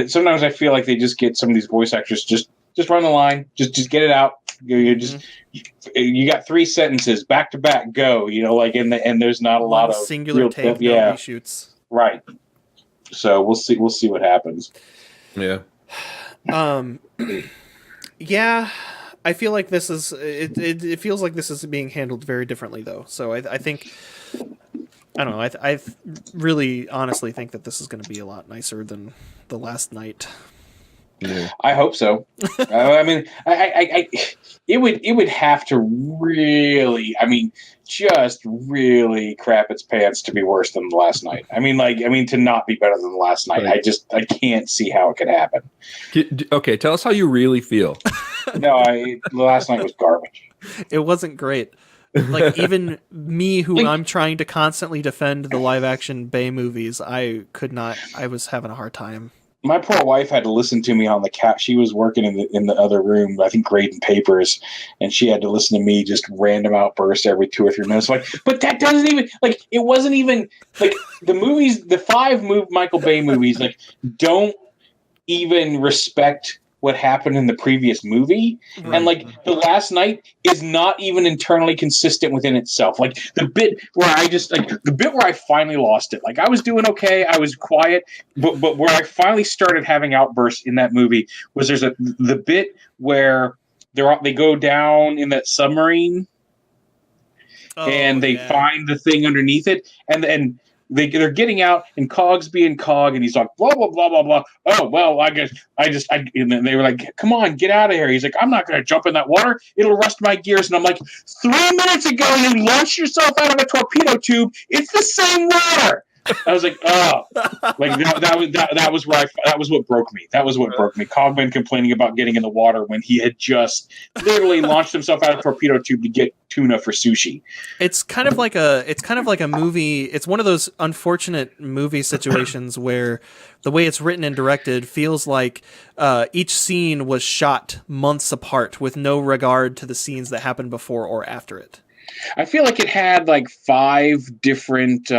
sometimes I feel like they just get some of these voice actors just run the line, just get it out. You got 3 sentences back to back, go. You know, like and there's not a lot of singular take, no reshoots. Right. So we'll see what happens. Yeah. Yeah. I feel like this is it feels like this is being handled very differently though. So I think I don't know. I really honestly think that this is going to be a lot nicer than the last night. Yeah. I hope so. I mean, it would have to really, just really crap its pants to be worse than the last night. To not be better than the last night. Right. I can't see how it could happen. Okay, tell us how you really feel. No, the last night was garbage. It wasn't great. Like, even me, who I'm trying to constantly defend the live action Bay movies, I could not. I was having a hard time. My poor wife had to listen to me on the couch. She was working in the other room, I think grading papers, and she had to listen to me just random outbursts every 2 or 3 minutes. Like, but that doesn't even it wasn't even the movies. The 5 Michael Bay movies don't even respect what happened in the previous movie, Right. and the last night is not even internally consistent within itself. The bit where I finally lost it. I was doing okay, I was quiet, but where I finally started having outbursts in that movie was the bit where they go down in that submarine and they find the thing underneath it, and they're getting out, and Cog's being Cog, and he's like, blah, blah, blah, blah, blah. Oh, well, and then they were like, come on, get out of here. He's like, I'm not going to jump in that water. It'll rust my gears. And I'm like, 3 minutes ago, you launched yourself out of a torpedo tube. It's the same water. I was like, oh, that was what broke me. That was what broke me. Cogman complaining about getting in the water when he had just literally launched himself out of a torpedo tube to get tuna for sushi. It's kind of like a movie. It's one of those unfortunate movie situations where the way it's written and directed feels like each scene was shot months apart with no regard to the scenes that happened before or after it. I feel like it had 5 different.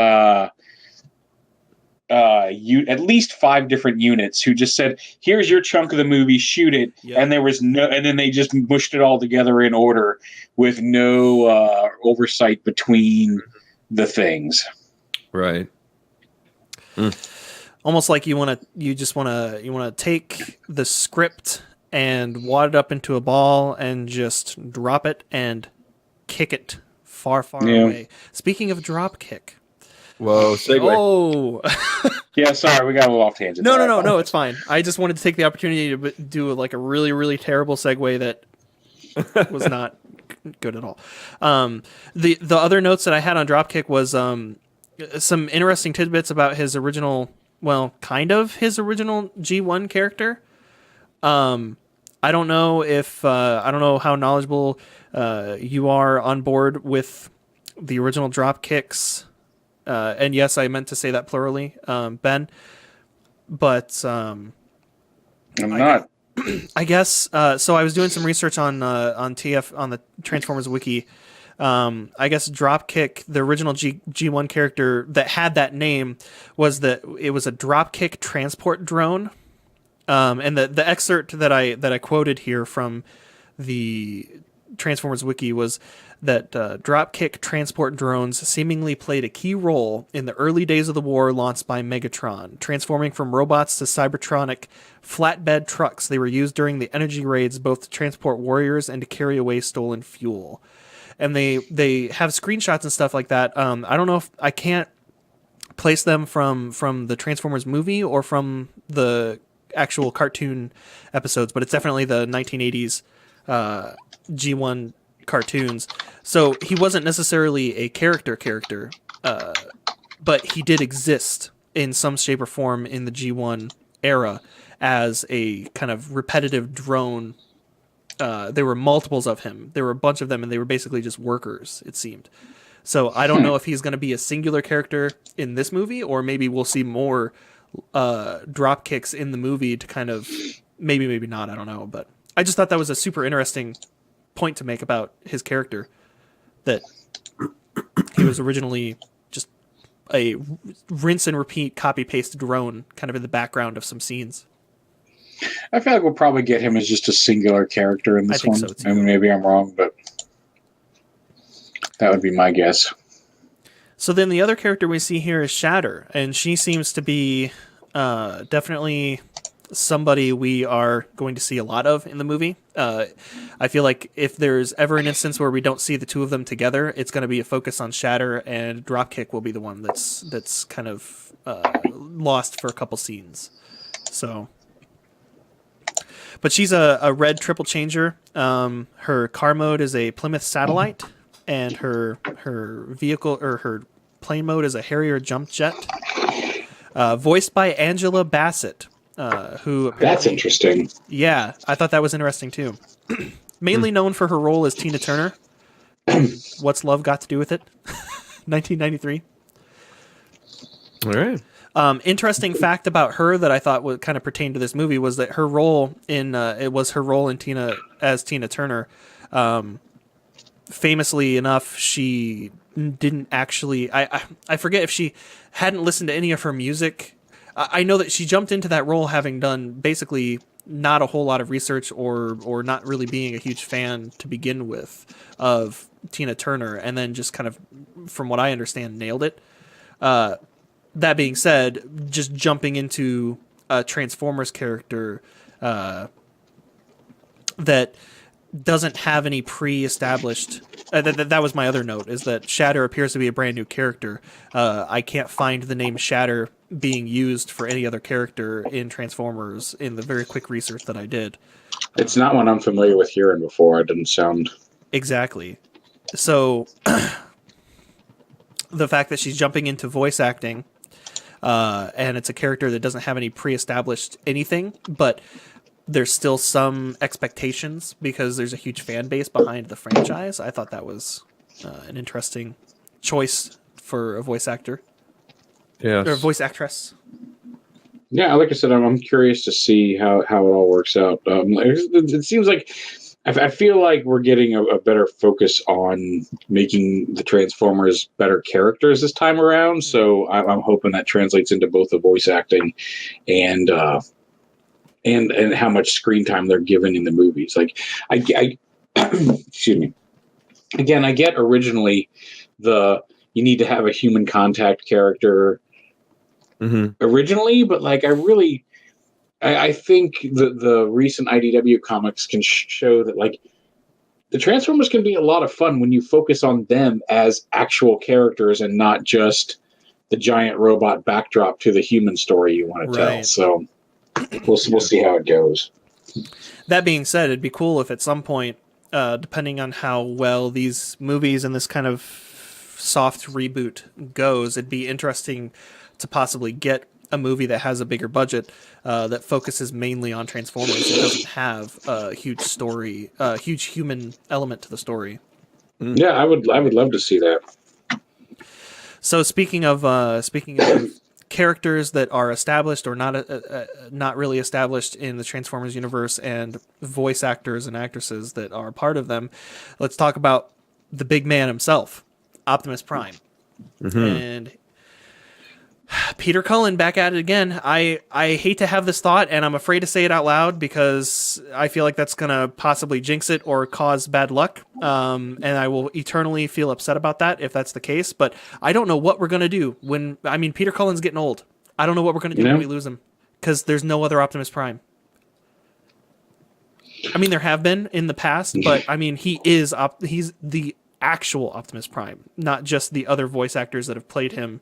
At least 5 different units who just said, here's your chunk of the movie, shoot it. Yep. And then they just mushed it all together in order with no oversight between the things. Right. Almost like you want to take the script and wad it up into a ball and just drop it and kick it far away. Speaking of Dropkick. Whoa, segue. Oh. Yeah, sorry, we got a little off tangent. No, it's fine. I just wanted to take the opportunity to do a really, really terrible segue that was not good at all. The other notes that I had on Dropkick was some interesting tidbits about his original, kind of his original G1 character. I don't know how knowledgeable you are on board with the original Dropkicks. And yes, I meant to say that plurally, Ben. But I'm not. I guess so. I was doing some research on TF on the Transformers wiki. I guess Dropkick, the original G1 character that had that name, was that it was a Dropkick transport drone. And the excerpt that I quoted here from the Transformers wiki was that Dropkick transport drones seemingly played a key role in the early days of the war launched by Megatron, transforming from robots to Cybertronic flatbed trucks. They were used during the energy raids both to transport warriors and to carry away stolen fuel. And they have screenshots and stuff like that. I don't know if I can't place them from the Transformers movie or from the actual cartoon episodes, but it's definitely the 1980s G1 cartoons. So he wasn't necessarily a character, but he did exist in some shape or form in the G1 era as a kind of repetitive drone. There were multiples of him. There were a bunch of them, and they were basically just workers, it seemed. So I don't know if he's going to be a singular character in this movie, or maybe we'll see more drop kicks in the movie to kind of maybe not. I don't know, but I just thought that was a super interesting point to make about his character, that he was originally just a rinse and repeat copy paste drone kind of in the background of some scenes. I feel like we'll probably get him as just a singular character in this one. So too. I mean, maybe I'm wrong, but that would be my guess. So then the other character we see here is Shatter, and she seems to be definitely somebody we are going to see a lot of in the movie. I feel like if there's ever an instance where we don't see the two of them together, it's going to be a focus on Shatter, and Dropkick will be the one that's kind of lost for a couple scenes. So, but she's a red triple changer. Her car mode is a Plymouth Satellite, and her vehicle or her plane mode is a Harrier jump jet. Voiced by Angela Bassett. Who That's interesting. Yeah, I thought that was interesting too. Mainly known for her role as Tina Turner. What's Love Got to Do with It? 1993. All right. Interesting fact about her that I thought would kind of pertain to this movie was that her role in Tina Turner. Famously enough, she didn't actually. I forget if she hadn't listened to any of her music. I know that she jumped into that role having done basically not a whole lot of research or not really being a huge fan to begin with of Tina Turner, and then just kind of, from what I understand, nailed it. That being said, just jumping into a Transformers character that doesn't have any pre-established... that was my other note, is that Shatter appears to be a brand new character. I can't find the name Shatter being used for any other character in Transformers in the very quick research that I did. It's not one I'm familiar with hearing before. It didn't sound... Exactly. So, the fact that she's jumping into voice acting, and it's a character that doesn't have any pre-established anything, but there's still some expectations because there's a huge fan base behind the franchise. I thought that was an interesting choice for a voice actor. Yeah. Or voice actress. Yeah, like I said, I'm curious to see how it all works out. It seems like I feel like we're getting a better focus on making the Transformers better characters this time around. So I'm hoping that translates into both the voice acting and how much screen time they're given in the movies. Like I excuse me. Again, I get originally you need to have a human contact character. Mm-hmm. Originally, but like I think the recent IDW comics can show that like the Transformers can be a lot of fun when you focus on them as actual characters and not just the giant robot backdrop to the human story you want to tell. So we'll see how it goes. That being said, it'd be cool if at some point, depending on how well these movies and this kind of soft reboot goes, it'd be interesting to possibly get a movie that has a bigger budget that focuses mainly on Transformers and doesn't have a huge story, a huge human element to the story. Yeah, I would love to see that. So speaking of characters that are established or not really established in the Transformers universe, and voice actors and actresses that are part of them, let's talk about the big man himself, Optimus Prime. Mm-hmm. And Peter Cullen back at it again. I hate to have this thought, and I'm afraid to say it out loud because I feel like that's going to possibly jinx it or cause bad luck. And I will eternally feel upset about that if that's the case. But I don't know what we're going to do Peter Cullen's getting old. I don't know what we're going to do when we lose him because there's no other Optimus Prime. I mean, there have been in the past, but I mean, he's the actual Optimus Prime, not just the other voice actors that have played him.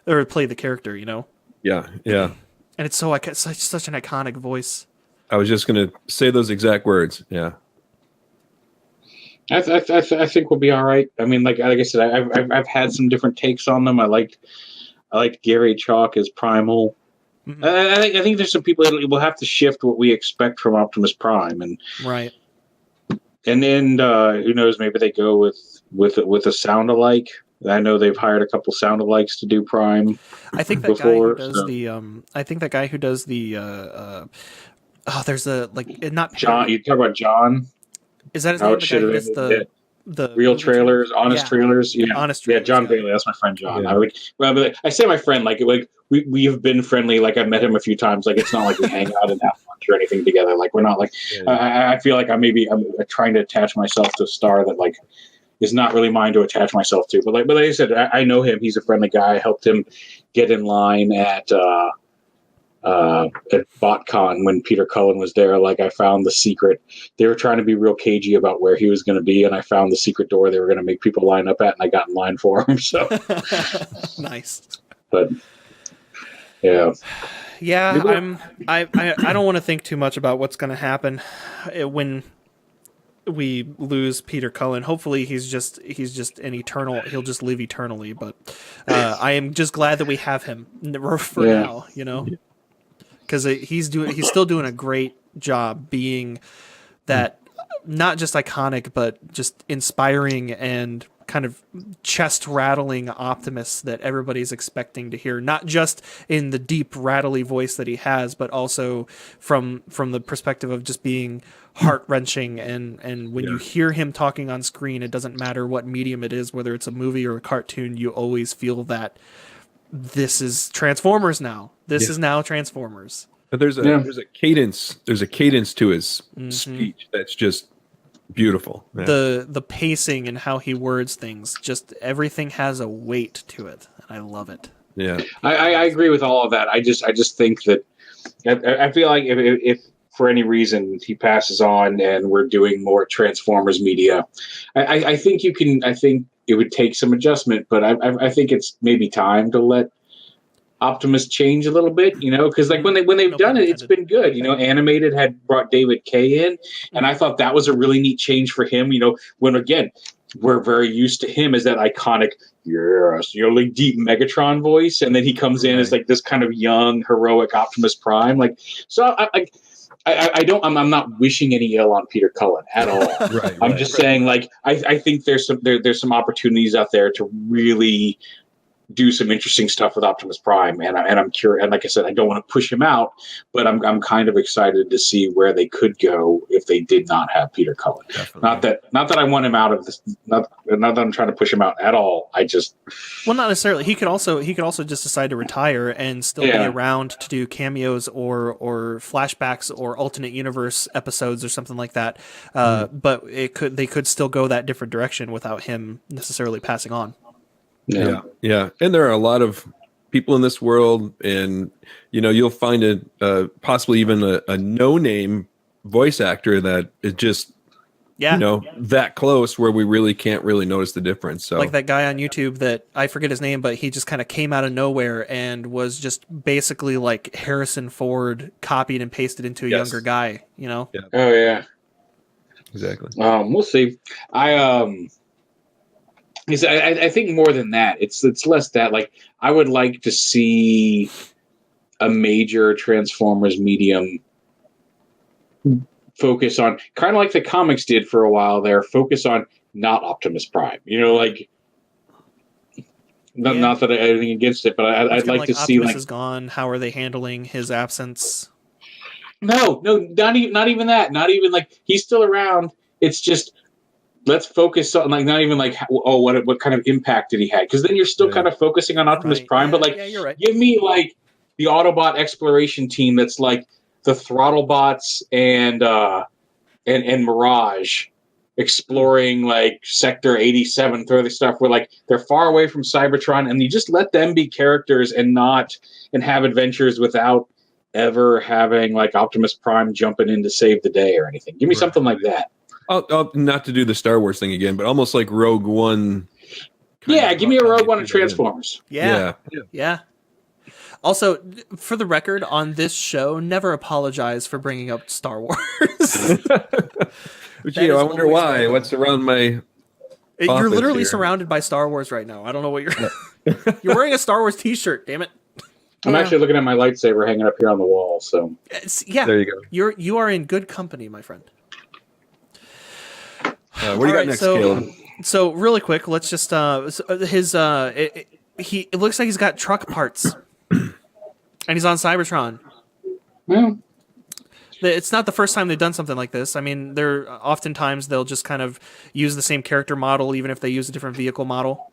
Or play the character, you know? Yeah. And it's such an iconic voice. I was just going to say those exact words. Yeah. I think we'll be all right. I mean, like I said, I've had some different takes on them. I liked Gary Chalk as Primal. Mm-hmm. I think there's some people that will have to shift what we expect from Optimus Prime, and right. And then who knows? Maybe they go with a sound alike. I know they've hired a couple sound-alikes to do Prime. I think that guy who does the. There's a not John. You talk about John. Is that his name? The Real Trailers, Honest Trailers. Yeah, Honest Trailers. Yeah, John Bailey. That's my friend John. Yeah. I say my friend like we have been friendly. Like I've met him a few times. Like it's not like we hang out and have lunch or anything together. Like we're not like. Yeah. I feel like I'm trying to attach myself to a star that like. Is not really mine to attach myself to, but like I said, I know him. He's a friendly guy. I helped him get in line at at BotCon when Peter Cullen was there. Like, I found the secret. They were trying to be real cagey about where he was going to be, and I found the secret door they were going to make people line up at, and I got in line for him. So Nice. But yeah, yeah. I don't want to think too much about what's going to happen when we lose Peter Cullen. Hopefully he's just an eternal. He'll just live eternally. But I am just glad that we have him for now. You know, because he's still doing a great job being that not just iconic, but just inspiring and kind of chest rattling Optimus that everybody's expecting to hear, not just in the deep rattly voice that he has, but also from the perspective of just being heart wrenching. And when you hear him talking on screen, it doesn't matter what medium it is, whether it's a movie or a cartoon, you always feel that this is Transformers now. This is now Transformers. But there's a cadence. There's a cadence to his speech that's just beautiful. Yeah. The pacing and how he words things, just everything has a weight to it, and I love it. Yeah, I agree with all of that. I just think that I feel like if for any reason he passes on and we're doing more Transformers media, I think you can. I think it would take some adjustment, but I think it's maybe time to let Optimus change a little bit, you know, because like when they've done it, it's been good. You know, Animated had brought David Kaye in, and I thought that was a really neat change for him. You know, when again we're very used to him as that iconic, yes, you know, like deep Megatron voice, and then he comes in as like this kind of young heroic Optimus Prime. Like, so I'm not wishing any ill on Peter Cullen at all. I'm just saying, like, I think there's some opportunities out there to really do some interesting stuff with Optimus Prime, and I'm curious. And like I said, I don't want to push him out, but I'm kind of excited to see where they could go if they did not have Peter Cullen. Definitely. Not that I want him out of this. Not that I'm trying to push him out at all. Well, not necessarily. He could also just decide to retire and still be around to do cameos or flashbacks or alternate universe episodes or something like that. But they could still go that different direction without him necessarily passing on. Yeah. And there are a lot of people in this world, and you know, you'll find possibly even a no-name voice actor that is just you know, that close where we really can't really notice the difference. So like that guy on YouTube that I forget his name, but he just kind of came out of nowhere and was just basically like Harrison Ford copied and pasted into a younger guy, you know? Yeah. Oh yeah. Exactly. We'll see. I think more than that, it's less that, like, I would like to see a major Transformers medium focus on, kind of like the comics did for a while there, focus on not Optimus Prime. You know, like, not that I have anything against it, but I'd like to see, Optimus is gone. How are they handling his absence? No, not even that. Not even like he's still around. It's just, let's focus on, like, not even like, oh, what kind of impact did he have? Because then you're still kind of focusing on Optimus Prime, but like, you're right. Give me like the Autobot exploration team that's like the Throttlebots and Mirage exploring like Sector 87, through the stuff where like they're far away from Cybertron, and you just let them be characters and have adventures without ever having like Optimus Prime jumping in to save the day or anything. Give me something like that. I'll not to do the Star Wars thing again, but almost like Rogue One. Yeah, give me a Rogue One and Transformers. Yeah. Also, for the record, on this show, never apologize for bringing up Star Wars. But I wonder why. What's around my You're literally here? Surrounded by Star Wars right now. I don't know what you're wearing a Star Wars t-shirt, damn it. I'm actually looking at my lightsaber hanging up here on the wall, so there you go. You are in good company, my friend. What do you got next, Caleb? So really quick, let's just it looks like he's got truck parts, and he's on Cybertron. Yeah. It's not the first time they've done something like this. I mean, oftentimes they'll just kind of use the same character model, even if they use a different vehicle model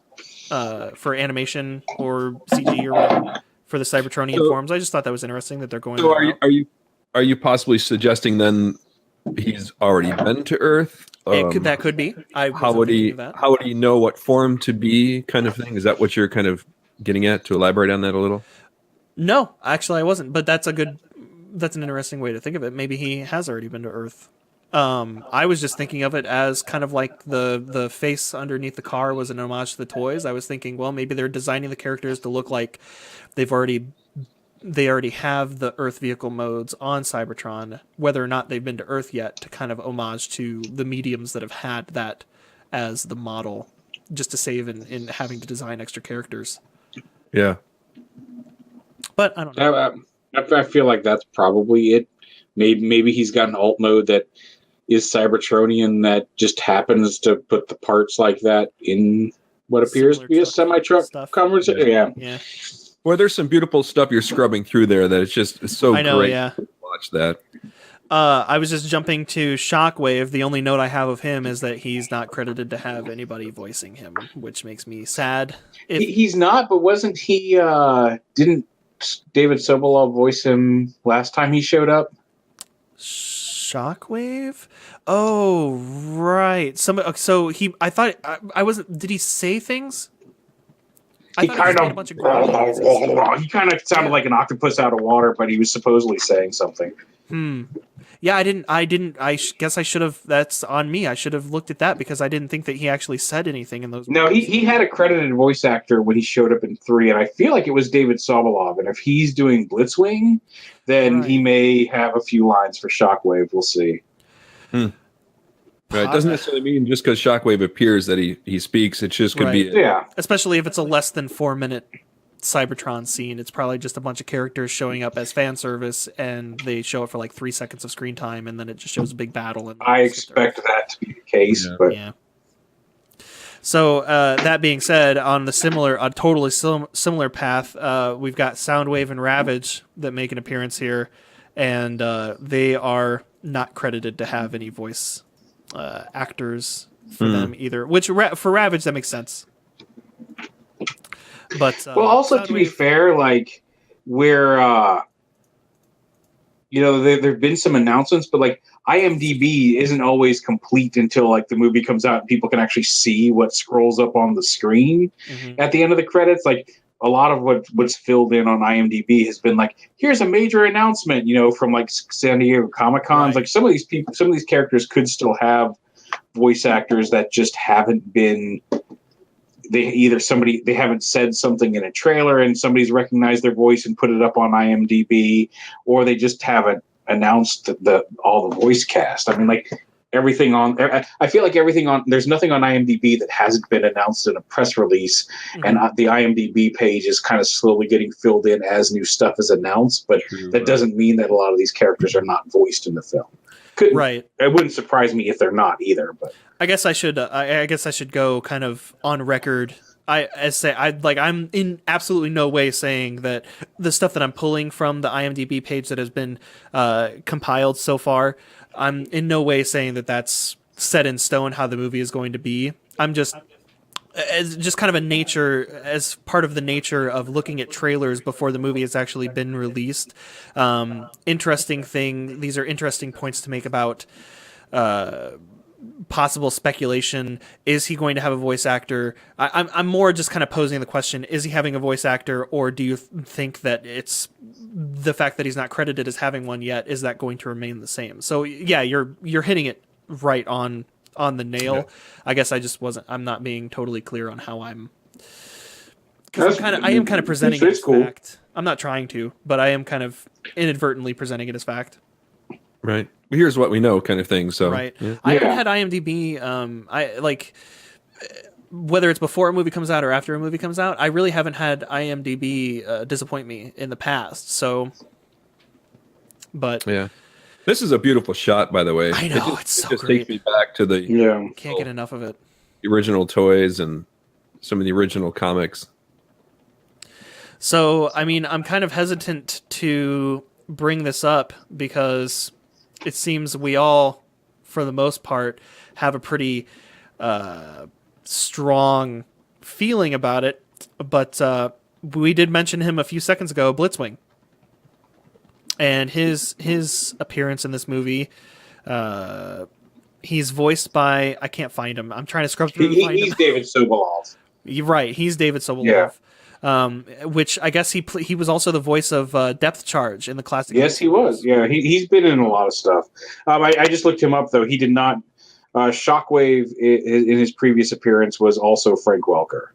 for animation or CG or whatever for the Cybertronian forms. I just thought that was interesting that they're going. So are you possibly suggesting then he's already been to Earth? That could be. How would he know what form to be, kind of thing? Is that what you're kind of getting at, to elaborate on that a little? No, actually, I wasn't. But that's an interesting way to think of it. Maybe he has already been to Earth. I was just thinking of it as kind of like the face underneath the car was an homage to the toys. I was thinking, well, maybe they're designing the characters to look like they already have the Earth vehicle modes on Cybertron, whether or not they've been to Earth yet, to kind of homage to the mediums that have had that as the model, just to save in having to design extra characters. Yeah. But I don't know. I feel like that's probably it. Maybe he's got an alt mode that is Cybertronian that just happens to put the parts like that in what appears to be a semi-truck conversation. Yeah. Well, there's some beautiful stuff you're scrubbing through there that it's so I know, great yeah. to watch that. I was just jumping to Shockwave. The only note I have of him is that he's not credited to have anybody voicing him, which makes me sad. He's not, but wasn't he? Didn't David Sobolov voice him last time he showed up? Shockwave? Oh, right. I thought I wasn't. Did he say things? He kind of sounded like an octopus out of water, but he was supposedly saying something. Yeah, I didn't. Guess I should have. That's on me. I should have looked at that because I didn't think that he actually said anything in those. No, he had a credited voice actor when he showed up in 3, and I feel like it was David Sobolov. And if he's doing Blitzwing, then he may have a few lines for Shockwave. We'll see. Right. It doesn't necessarily mean just because Shockwave appears that he speaks. It just could be. Especially if it's a less than 4-minute Cybertron scene. It's probably just a bunch of characters showing up as fan service, and they show up for like 3 seconds of screen time, and then it just shows a big battle. And I expect that to be the case. But yeah. So that being said, on a totally similar path, we've got Soundwave and Ravage that make an appearance here, and they are not credited to have any voice actors for them either. Which for Ravage that makes sense. But well, also to be fair, like where there've been some announcements, but like IMDb isn't always complete until like the movie comes out and people can actually see what scrolls up on the screen at the end of the credits. Like a lot of what's filled in on IMDb has been like, here's a major announcement, from like San Diego Comic-Cons. Like some of these characters could still have voice actors that just haven't been. They haven't said something in a trailer and somebody's recognized their voice and put it up on IMDb, or they just haven't announced all the voice cast. I mean, like everything I feel like there's nothing on IMDb that hasn't been announced in a press release, and the IMDb page is kind of slowly getting filled in as new stuff is announced, but that doesn't mean that a lot of these characters are not voiced in the film. It wouldn't surprise me if they're not either, but I guess I should go kind of on record. I'm in absolutely no way saying that the stuff that I'm pulling from the IMDb page that has been compiled so far, I'm in no way saying that that's set in stone how the movie is going to be. I'm just kind of as part of the nature of looking at trailers before the movie has actually been released. These are interesting points to make about possible speculation. Is he going to have a voice actor? I'm more just kind of posing the question, is he having a voice actor, or do you think that it's the fact that he's not credited as having one yet, is that going to remain the same? So yeah, you're hitting it right on the nail. Yeah. I guess I'm not being totally clear on how I'm, because I am kind of presenting it as fact. I'm not trying to, but I am kind of inadvertently presenting it as fact. Right. Here's what we know, kind of thing. So right. Yeah. I haven't had IMDb. Whether it's before a movie comes out or after a movie comes out, I really haven't had IMDb disappoint me in the past. So, but yeah. This is a beautiful shot, by the way. I know, it's so just great. Takes me back to the can't get enough of it. The original toys and some of the original comics. So, I mean, I'm kind of hesitant to bring this up because it seems we all, for the most part, have a pretty strong feeling about it. But we did mention him a few seconds ago, Blitzwing. And his appearance in this movie, he's voiced by, I can't find him. I'm trying to scrub through. He's David Sobolov. You're right. He's David Sobolov. which I guess he was also the voice of Depth Charge in the classic. Yes, he was. Yeah, he's been in a lot of stuff. I just looked him up, though. He did not. Shockwave, in his previous appearance, was also Frank Welker.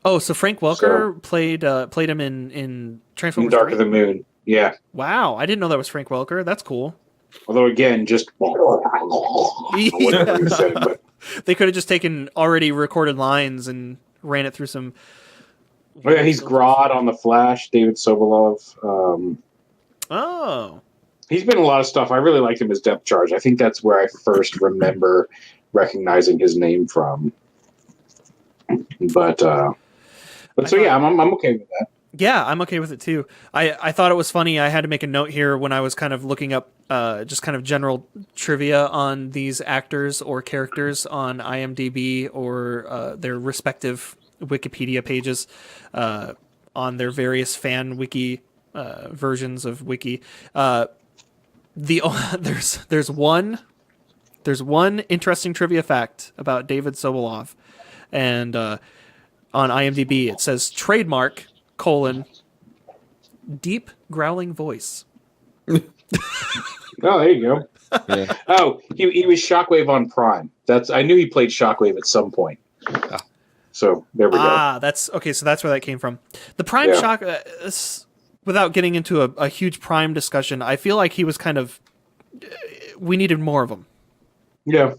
Oh, so Frank Welker played him in Transformers Dark 3? of the Moon. Yeah. Wow, I didn't know that was Frank Welker. That's cool. Although, again, just whatever he said, but they could have just taken already recorded lines and ran it through some. Oh, yeah, he's Grodd on The Flash, David Sobolov. Oh. He's been in a lot of stuff. I really liked him as Depth Charge. I think that's where I first remember recognizing his name from. But I'm okay with that. Yeah, I'm okay with it too. I thought it was funny. I had to make a note here when I was kind of looking up just kind of general trivia on these actors or characters on IMDb or their respective Wikipedia pages on their various fan wiki versions of wiki. There's one interesting trivia fact about David Sobolov, and on IMDb it says trademark : deep growling voice. Oh, there you go. Yeah. Oh, he was Shockwave on Prime. I knew he played Shockwave at some point. So there we go. That's okay. So that's where that came from. The Prime Shock. Without getting into a huge Prime discussion, I feel like he was kind of. We needed more of him. Yeah,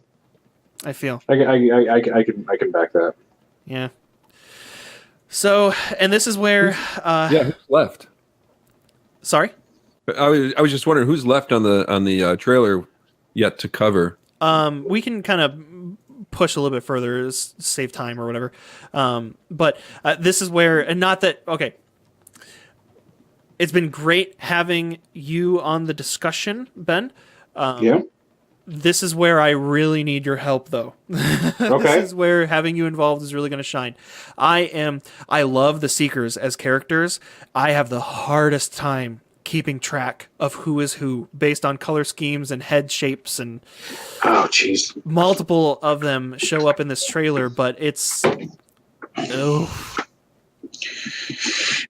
I feel. I can back that. Yeah. So, and this is where. Who's left? Sorry. I was just wondering who's left on the trailer yet to cover. We can kind of push a little bit further, save time or whatever. But this is where, and not that okay. It's been great having you on the discussion, Ben. Yeah. This is where I really need your help, though. Okay. This is where having you involved is really going to shine. I love the Seekers as characters. I have the hardest time keeping track of who is who based on color schemes and head shapes, and oh, jeez, multiple of them show up in this trailer, but it's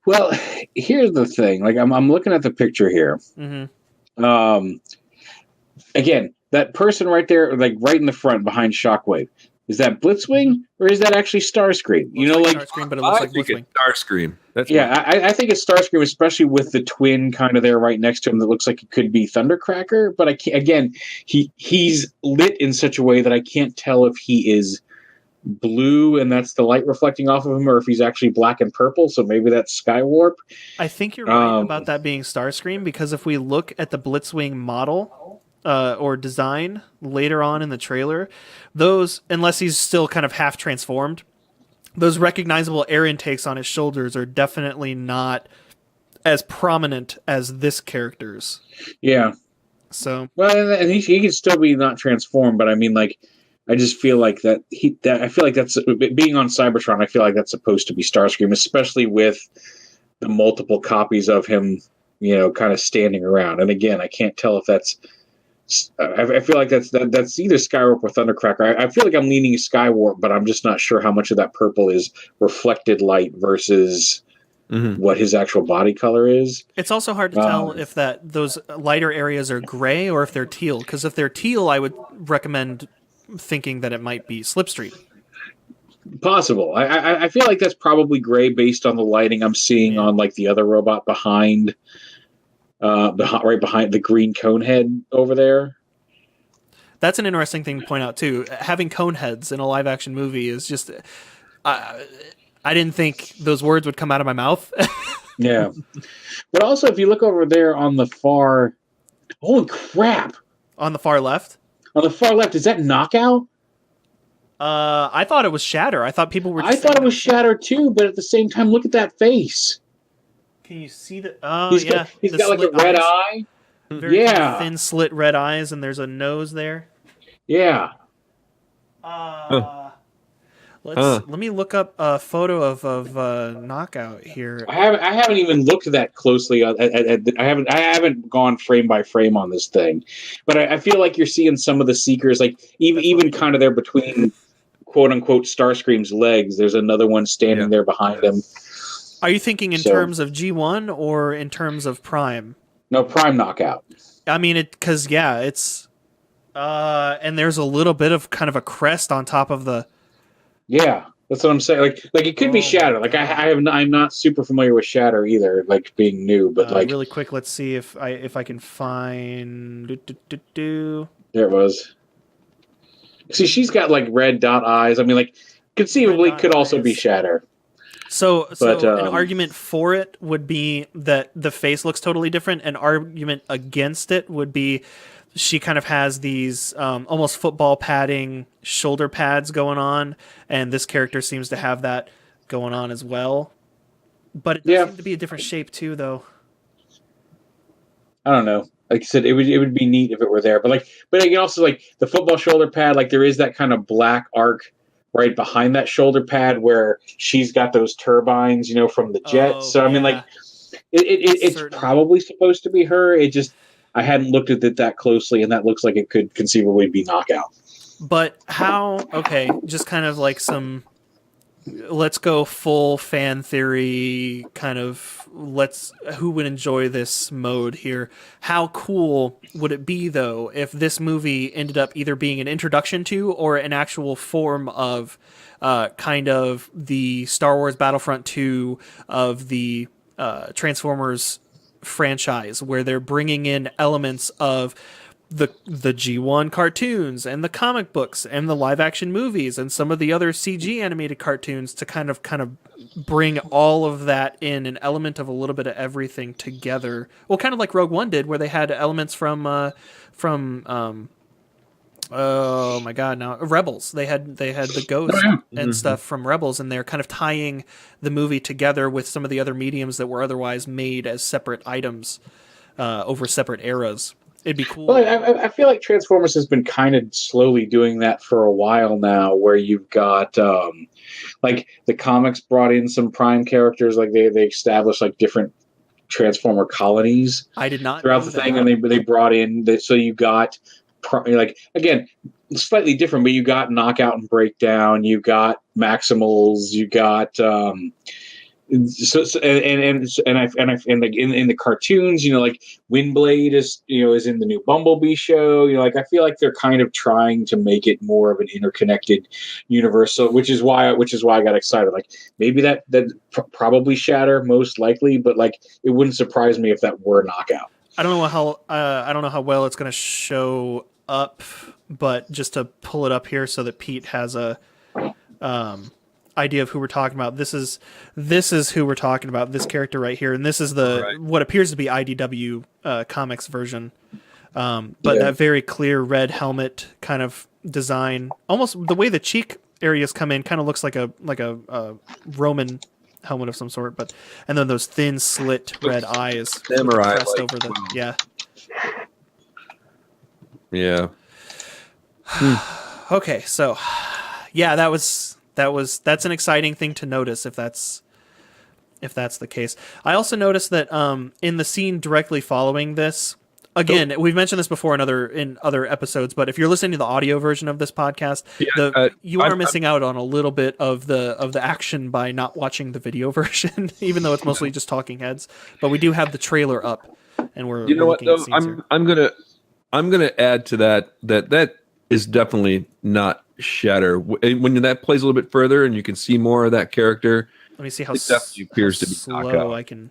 Well, here's the thing. Like I'm looking at the picture here. Mm-hmm. Again, that person right there, like right in the front behind Shockwave, is that Blitzwing or is that actually Starscream? You know, like Starscream, but it looks like Blitzwing. Starscream. That's I think it's Starscream, especially with the twin kind of there right next to him that looks like it could be Thundercracker. But I can't, again, he's lit in such a way that I can't tell if he is blue and that's the light reflecting off of him, or if he's actually black and purple. So maybe that's Skywarp. I think you're right about that being Starscream, because if we look at the Blitzwing model or design later on in the trailer, those, unless he's still kind of half transformed, those recognizable air intakes on his shoulders are definitely not as prominent as this character's. Yeah. So well, and he can still be not transformed, but I mean, like, I just feel like I feel like that's being on Cybertron. I feel like that's supposed to be Starscream, especially with the multiple copies of him, you know, kind of standing around. And again, I can't tell if that's. I feel like that's either Skywarp or Thundercracker. I feel like I'm leaning Skywarp, but I'm just not sure how much of that purple is reflected light versus what his actual body color is. it's also hard to tell if those lighter areas are gray or if they're teal. Because if they're teal, I would recommend thinking that it might be Slipstream. Possible. I feel like that's probably gray based on the lighting I'm seeing on like the other robot behind. Right behind the green cone head over there. That's an interesting thing to point out too. Having cone heads in a live action movie is just I didn't think those words would come out of my mouth. Yeah. But also if you look over there on the far, holy crap. On the far left? On the far left, is that Knockout? I thought it was Shatter. I thought people were I thought it was Shatter too, but at the same time, look at that face. Can you see the? Oh, he's yeah. He's got like a red eye. Very kind of thin slit red eyes, and there's a nose there. Yeah. Let me look up a photo of Knockout here. I haven't even looked that closely. I haven't gone frame by frame on this thing, but I feel like you're seeing some of the Seekers, like even kind of there between quote unquote Starscream's legs, there's another one standing there behind him. Are you thinking in terms of G1 or in terms of Prime? No, Prime Knockout. I mean, it's and there's a little bit of kind of a crest on top of the. Yeah, that's what I'm saying. Like it could be Shatter. Like I'm not super familiar with Shatter either. Like being new, but like really quick, let's see if I can find. There it was. See, she's got like red dot eyes. I mean, like conceivably could also be Shatter. So an argument for it would be that the face looks totally different. An argument against it would be she kind of has these almost football padding shoulder pads going on, and this character seems to have that going on as well. But it does seem to be a different shape too, though. I don't know. Like I said, it would be neat if it were there. But you can also like the football shoulder pad. Like there is that kind of black arc right behind that shoulder pad where she's got those turbines, you know, from the jet. So I mean, like it's probably supposed to be her. It just I hadn't looked at it that closely, and that looks like it could conceivably be Knockout. But how? Okay, just kind of like some. Let's go full fan theory kind of. Who would enjoy this mode here? How cool would it be though if this movie ended up either being an introduction to or an actual form of kind of the Star Wars Battlefront 2 of the Transformers franchise, where they're bringing in elements of the G1 cartoons and the comic books and the live action movies and some of the other CG animated cartoons to kind of bring all of that in, an element of a little bit of everything together. Well, kind of like Rogue One did, where they had elements from oh my god, now Rebels. They had the Ghost and stuff from Rebels, and they're kind of tying the movie together with some of the other mediums that were otherwise made as separate items over separate eras. It'd be cool. Well, I feel like Transformers has been kind of slowly doing that for a while now, where you've got like the comics brought in some Prime characters, like they established like different Transformer colonies. I did not throughout the thing, and they brought in so you got like again slightly different, but you got Knockout and Breakdown, you got Maximals, you got in the cartoons, you know, like Windblade is in the new Bumblebee show. You know, like I feel like they're kind of trying to make it more of an interconnected universe. So, which is why I got excited. Like maybe that probably Shatter, most likely, but like it wouldn't surprise me if that were Knockout. I don't know how well it's going to show up, but just to pull it up here so that Pete has a idea of who we're talking about. This is who we're talking about. This character right here, and this is what appears to be IDW comics version. But that very clear red helmet kind of design, almost the way the cheek areas come in, kind of looks like a Roman helmet of some sort. But and then those thin slit red eyes pressed over the yeah. Okay, so yeah, that's an exciting thing to notice if that's the case. I also noticed that in the scene directly following this, again, we've mentioned this before in other episodes, but if you're listening to the audio version of this podcast, you are missing out on a little bit of the action by not watching the video version, even though it's mostly just talking heads. But we do have the trailer up, and we're looking at scenes here. I'm gonna add to that is definitely not Shatter. When that plays a little bit further and you can see more of that character, let me see how it definitely appears to be slow I can.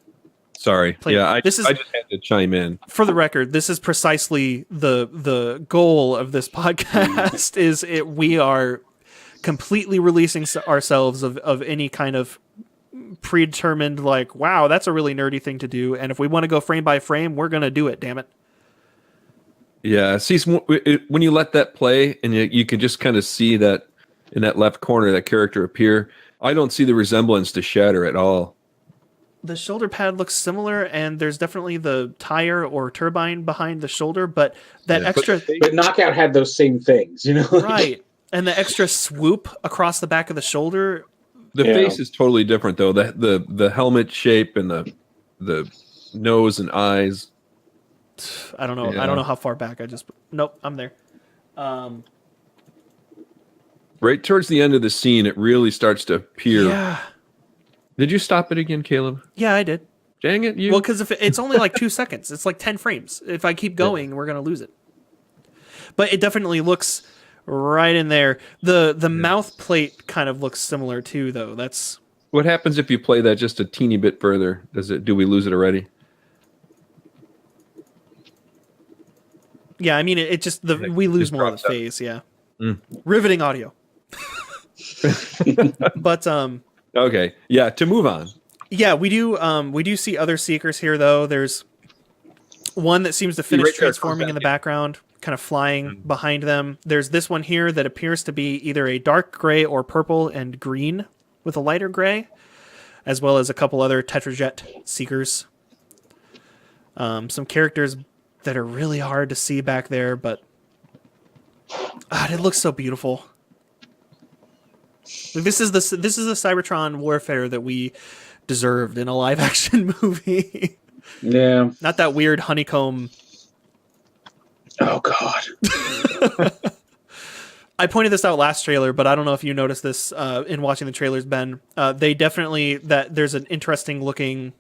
Sorry, I just had to chime in. For the record, this is precisely the goal of this podcast. We are completely releasing ourselves of any kind of predetermined like, wow, that's a really nerdy thing to do, and if we want to go frame by frame, we're gonna do it. Damn it. Yeah, see, when you let that play and you can just kind of see that in that left corner, that character appear, I don't see the resemblance to Shatter at all. The shoulder pad looks similar, and there's definitely the tire or turbine behind the shoulder, but extra... But Knockout had those same things, you know? Right, and the extra swoop across the back of the shoulder... The face is totally different, though. The helmet shape and the nose and eyes... I don't know. Yeah. I don't know how far back. Nope. I'm there. Right towards the end of the scene, it really starts to appear. Yeah. Did you stop it again, Caleb? Yeah, I did. Dang it, you. Well, because if it's only like 2 seconds, it's like 10 frames. If I keep going, we're gonna lose it. But it definitely looks right in there. The mouth plate kind of looks similar too, though. That's What happens if you play that just a teeny bit further? Do we lose it already? yeah. I mean, it just we lose just more of the drops out. face. Yeah. Riveting audio. But Okay, yeah. To move on. yeah, we do see other Seekers here, though. There's one that seems to finish right there, transforming in the background, kind of flying behind them. There's this one here that appears to be either a dark gray or purple and green with a lighter gray, as well as a couple other Tetrajet Seekers. Some characters that are really hard to see back there, but it looks so beautiful. This is the Cybertron warfare that we deserved in a live action movie. Yeah. Not that weird honeycomb. Oh God. I pointed this out last trailer, but I don't know if you noticed this in watching the trailers, Ben. They definitely there's an interesting looking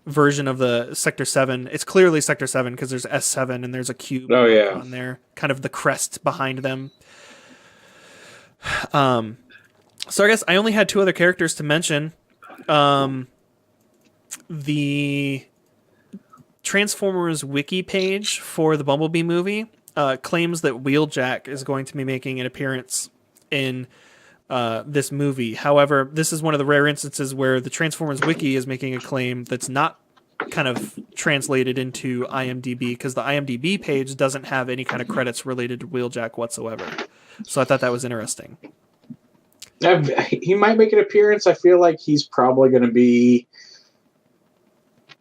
version of the Sector 7. It's clearly Sector 7 because there's S7 and there's a cube on there, kind of the crest behind them. So I guess I only had 2 other characters to mention. The Transformers wiki page for the Bumblebee movie claims that Wheeljack is going to be making an appearance in this movie. However, this is one of the rare instances where the Transformers wiki is making a claim that's not kind of translated into IMDb, because the IMDb page doesn't have any kind of credits related to Wheeljack whatsoever. So I thought that was interesting. He might make an appearance. I feel like he's probably going to be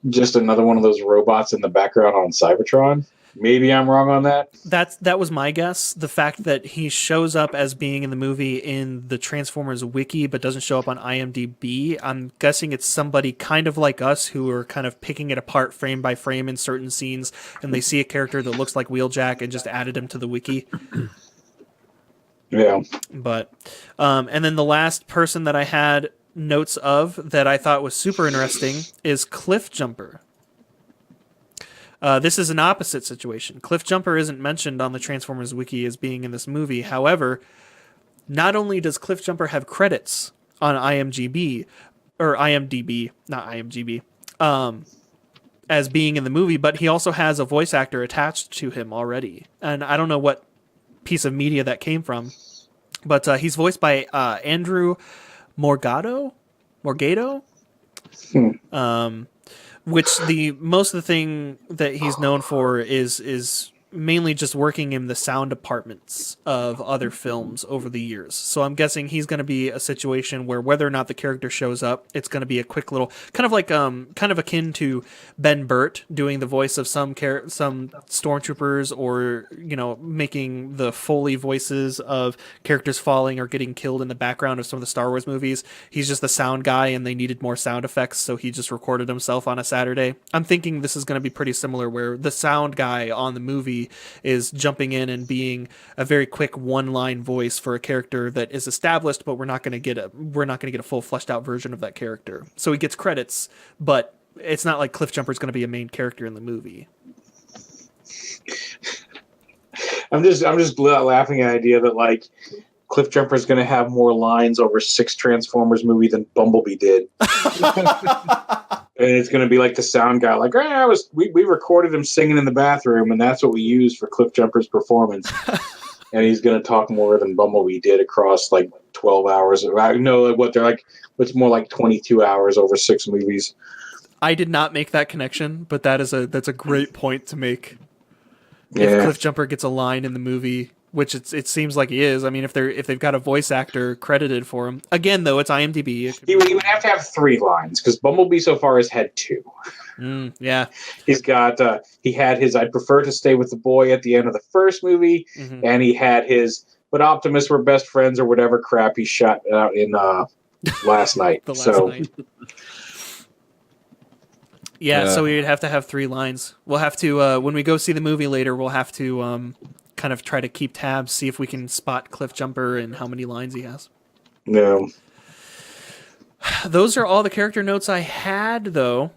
just another one of those robots in the background on Cybertron. Maybe I'm wrong on that. That was my guess. The fact that he shows up as being in the movie in the Transformers wiki but doesn't show up on IMDb, I'm guessing it's somebody kind of like us who are kind of picking it apart frame by frame in certain scenes, and they see a character that looks like Wheeljack and just added him to the wiki. Yeah. But and then the last person that I had notes of that I thought was super interesting is Cliff Jumper. This is an opposite situation. Cliff Jumper isn't mentioned on the Transformers wiki as being in this movie. However, not only does Cliff Jumper have credits on IMDb, not IMDb, as being in the movie, but he also has a voice actor attached to him already. And I don't know what piece of media that came from, but he's voiced by Andrew Morgado. Which most of the thing that he's known for is mainly just working in the sound departments of other films over the years. So I'm guessing he's going to be a situation where whether or not the character shows up, it's going to be a quick little kind of like kind of akin to Ben Burt doing the voice of some stormtroopers, or making the Foley voices of characters falling or getting killed in the background of some of the Star Wars movies. He's just the sound guy and they needed more sound effects, so he just recorded himself on a Saturday. I'm thinking this is going to be pretty similar, where the sound guy on the movie is jumping in and being a very quick one-line voice for a character that is established, but we're not going to get a full fleshed out version of that character. So he gets credits, but it's not like Cliff Jumper is going to be a main character in the movie. I'm just laughing at the idea that like Cliff Jumper is going to have more lines over 6 Transformers movie than Bumblebee did. And it's going to be like the sound guy, like, we recorded him singing in the bathroom, and that's what we used for Cliff Jumper's performance. And he's going to talk more than Bumblebee did across like 12 hours. No, what they're like, it's more like 22 hours over 6 movies. I did not make that connection, but that's a great point to make. Yeah. If Cliff Jumper gets a line in the movie, which it seems like he is. I mean, if they've got a voice actor credited for him. Again, though, it's IMDb. He would have to have 3 lines, because Bumblebee so far has had 2. Yeah. He's got he had his "I'd prefer to stay with the boy" at the end of the first movie, and he had his "But Optimus were best friends" or whatever crap he shot out in last night. Night. Yeah, so we would have to have 3 lines. We'll have to when we go see the movie later, we'll have to kind of try to keep tabs, see if we can spot Cliff Jumper and how many lines he has. No. Those are all the character notes I had, though.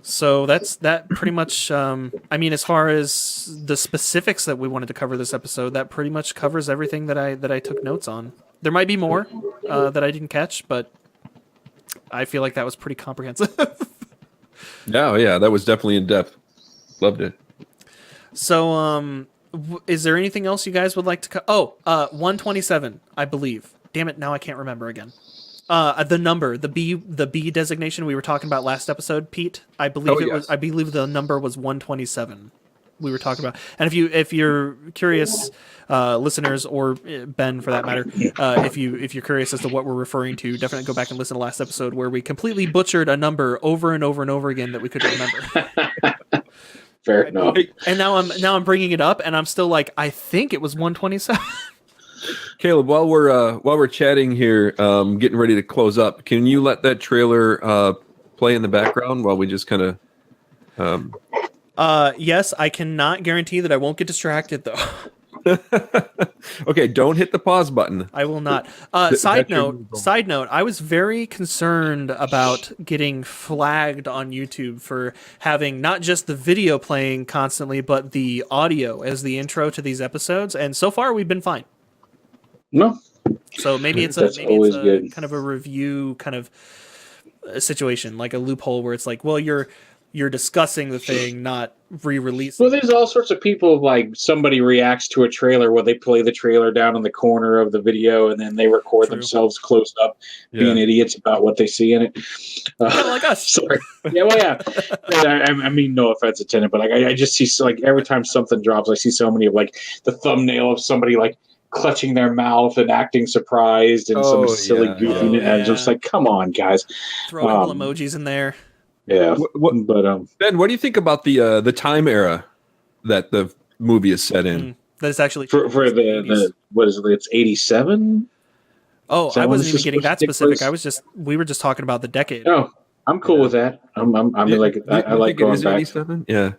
So that pretty much, I mean, as far as the specifics that we wanted to cover this episode, that pretty much covers everything that I took notes on. There might be more that I didn't catch, but I feel like that was pretty comprehensive. Yeah, that was definitely in depth. Loved it. So, is there anything else you guys would like to 127, I believe. Damn it, now I can't remember again. The number, the B designation we were talking about last episode, Pete. I believe I believe the number was 127. We were talking about, and if you're curious, listeners, or Ben for that matter, if you're curious as to what we're referring to, definitely go back and listen to last episode where we completely butchered a number over and over and over again that we couldn't remember. Fair enough. And now I'm bringing it up, and I'm still like, I think it was 127. Caleb, while we're chatting here, getting ready to close up, can you let that trailer play in the background while we just kind of? Yes, I cannot guarantee that I won't get distracted though. Okay, don't hit the pause button. I will not. Side note, I was very concerned about getting flagged on YouTube for having not just the video playing constantly, but the audio as the intro to these episodes, and so far we've been fine. No. So maybe it's That's a always good. kind of a review kind of situation, like a loophole where it's like, well, you're discussing the thing, not re-releasing. Well, there's all sorts of people, like somebody reacts to a trailer where they play the trailer down in the corner of the video and then they record themselves close up being idiots about what they see in it. Kind of like us. Sorry. Yeah, well, yeah. I mean, no offense intended, but I just see, like, every time something drops, I see so many of, like, the thumbnail of somebody, like, clutching their mouth and acting surprised and some silly goofy. And I'm just like, come on, guys. Throw a couple emojis in there. Yeah, but Ben, what do you think about the time era that the movie is set in? That is actually for the what is it? It's 87. Oh, I wasn't even getting that specific. We were just talking about the decade. No, I'm cool with that. I like going back. 87? Yeah,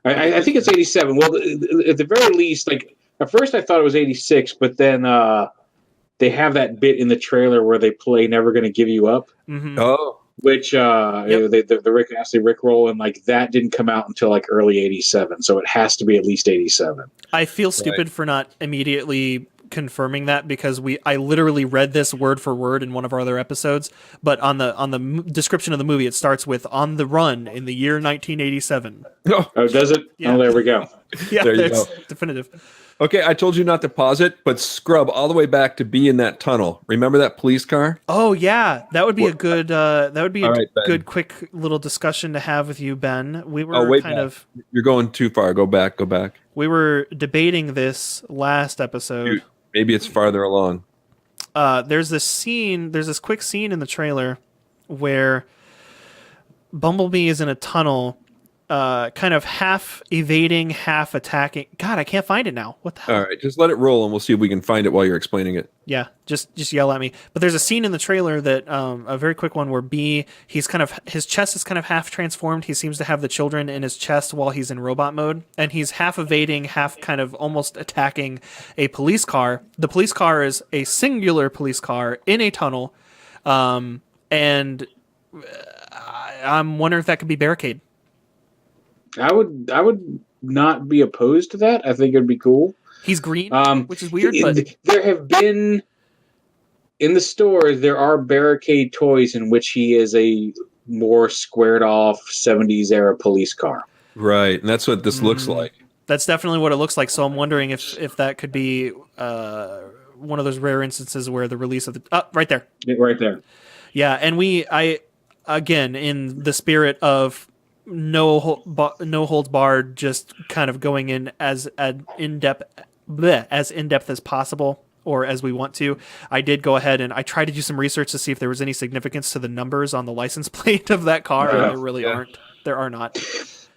I think it's 87. Well, at the very least, like at first I thought it was 86, but then they have that bit in the trailer where they play "Never Gonna Give You Up." Mm-hmm. Oh. Which the Rick Astley Rickroll, and like that didn't come out until like early 87, so it has to be at least 87. I feel stupid for not immediately confirming that because I literally read this word for word in one of our other episodes, but on the description of the movie it starts with "on the run in the year 1987." Oh, does it? Yeah. Oh, there we go. Yeah, there you it's go. definitive. Okay, I told you not to pause it, but scrub all the way back to be in that tunnel. Remember that police car? Oh yeah, that would be a good. Right, good, quick little discussion to have with you, Ben. We were You're going too far. Go back. We were debating this last episode. Maybe it's farther along. There's this quick scene in the trailer where Bumblebee is in a tunnel, kind of half evading, half attacking. God, I can't find it now. What the hell? All right, just let it roll, and we'll see if we can find it while you're explaining it. Yeah, just yell at me. But there's a scene in the trailer that a very quick one where his chest is kind of half transformed. He seems to have the children in his chest while he's in robot mode, and he's half evading, half kind of almost attacking a police car. The police car is a singular police car in a tunnel, and I'm wondering if that could be Barricade. I would not be opposed to that. I think it'd be cool. He's green, which is weird, but there have been in the stores there are Barricade toys in which he is a more squared off 70s era police car. Right, and that's what this looks like. That's definitely what it looks like. So I'm wondering if that could be one of those rare instances where the release of the right there. Right there. Yeah, and I again in the spirit of no holds barred, just kind of going in as in depth as possible, or as we want to. I did go ahead and I tried to do some research to see if there was any significance to the numbers on the license plate of that car. And there really aren't. There are not.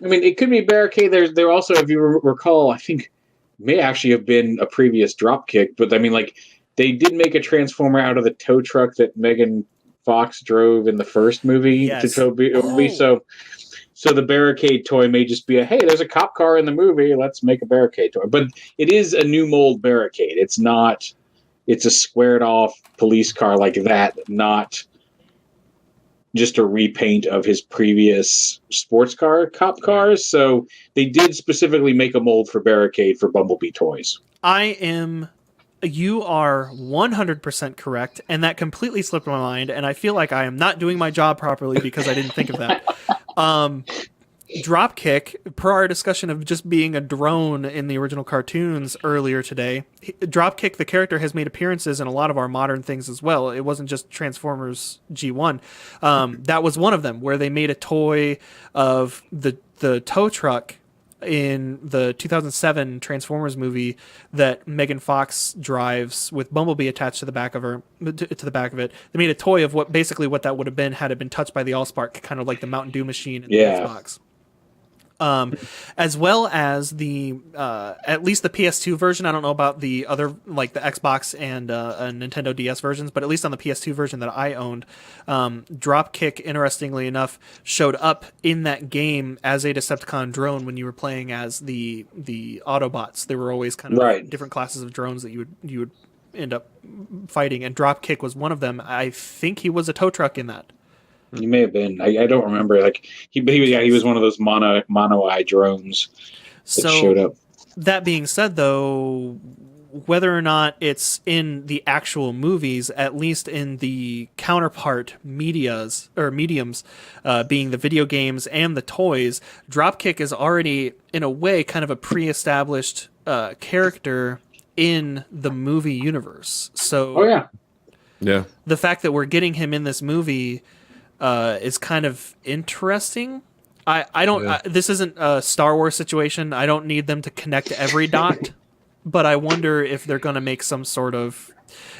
I mean, it could be Barricade. There also, if you recall, I think may actually have been a previous Dropkick, but I mean, like they did make a Transformer out of the tow truck that Megan Fox drove in the first movie to tow. So the barricade toy may just be hey, there's a cop car in the movie, let's make a barricade toy. But it is a new mold barricade. It's not. It's a squared off police car like that, not just a repaint of his previous sports car cop cars. So they did specifically make a mold for barricade for Bumblebee toys. You are 100% correct, and that completely slipped my mind, and I feel like I am not doing my job properly because I didn't think of that. Dropkick, per our discussion of just being a drone in the original cartoons earlier today, Dropkick, the character, has made appearances in a lot of our modern things as well. It wasn't just Transformers G1. That was one of them, where they made a toy of the tow truck in the 2007 Transformers movie that Megan Fox drives with Bumblebee attached to the back of her to the back of it. They made a toy of what that would have been had it been touched by the Allspark, kind of like the Mountain Dew machine in the Xbox. As well as the at least the PS2 version. I don't know about the other, like the Xbox and Nintendo DS versions, but at least on the PS2 version that I owned, Dropkick, interestingly enough, showed up in that game as a Decepticon drone when you were playing as the Autobots. They were always kind of different classes of drones that you would end up fighting, and Dropkick was one of them. I think he was a tow truck in that. He may have been. I don't remember. Like he was one of those mono eye drones that showed up. That being said, though, whether or not it's in the actual movies, at least in the counterpart mediums, being the video games and the toys, Dropkick is already, in a way, kind of a pre-established character in the movie universe. So, yeah, the fact that we're getting him in this movie is kind of interesting. I don't. This isn't a Star Wars situation. I don't need them to connect every dot, but I wonder if they're going to make some sort of.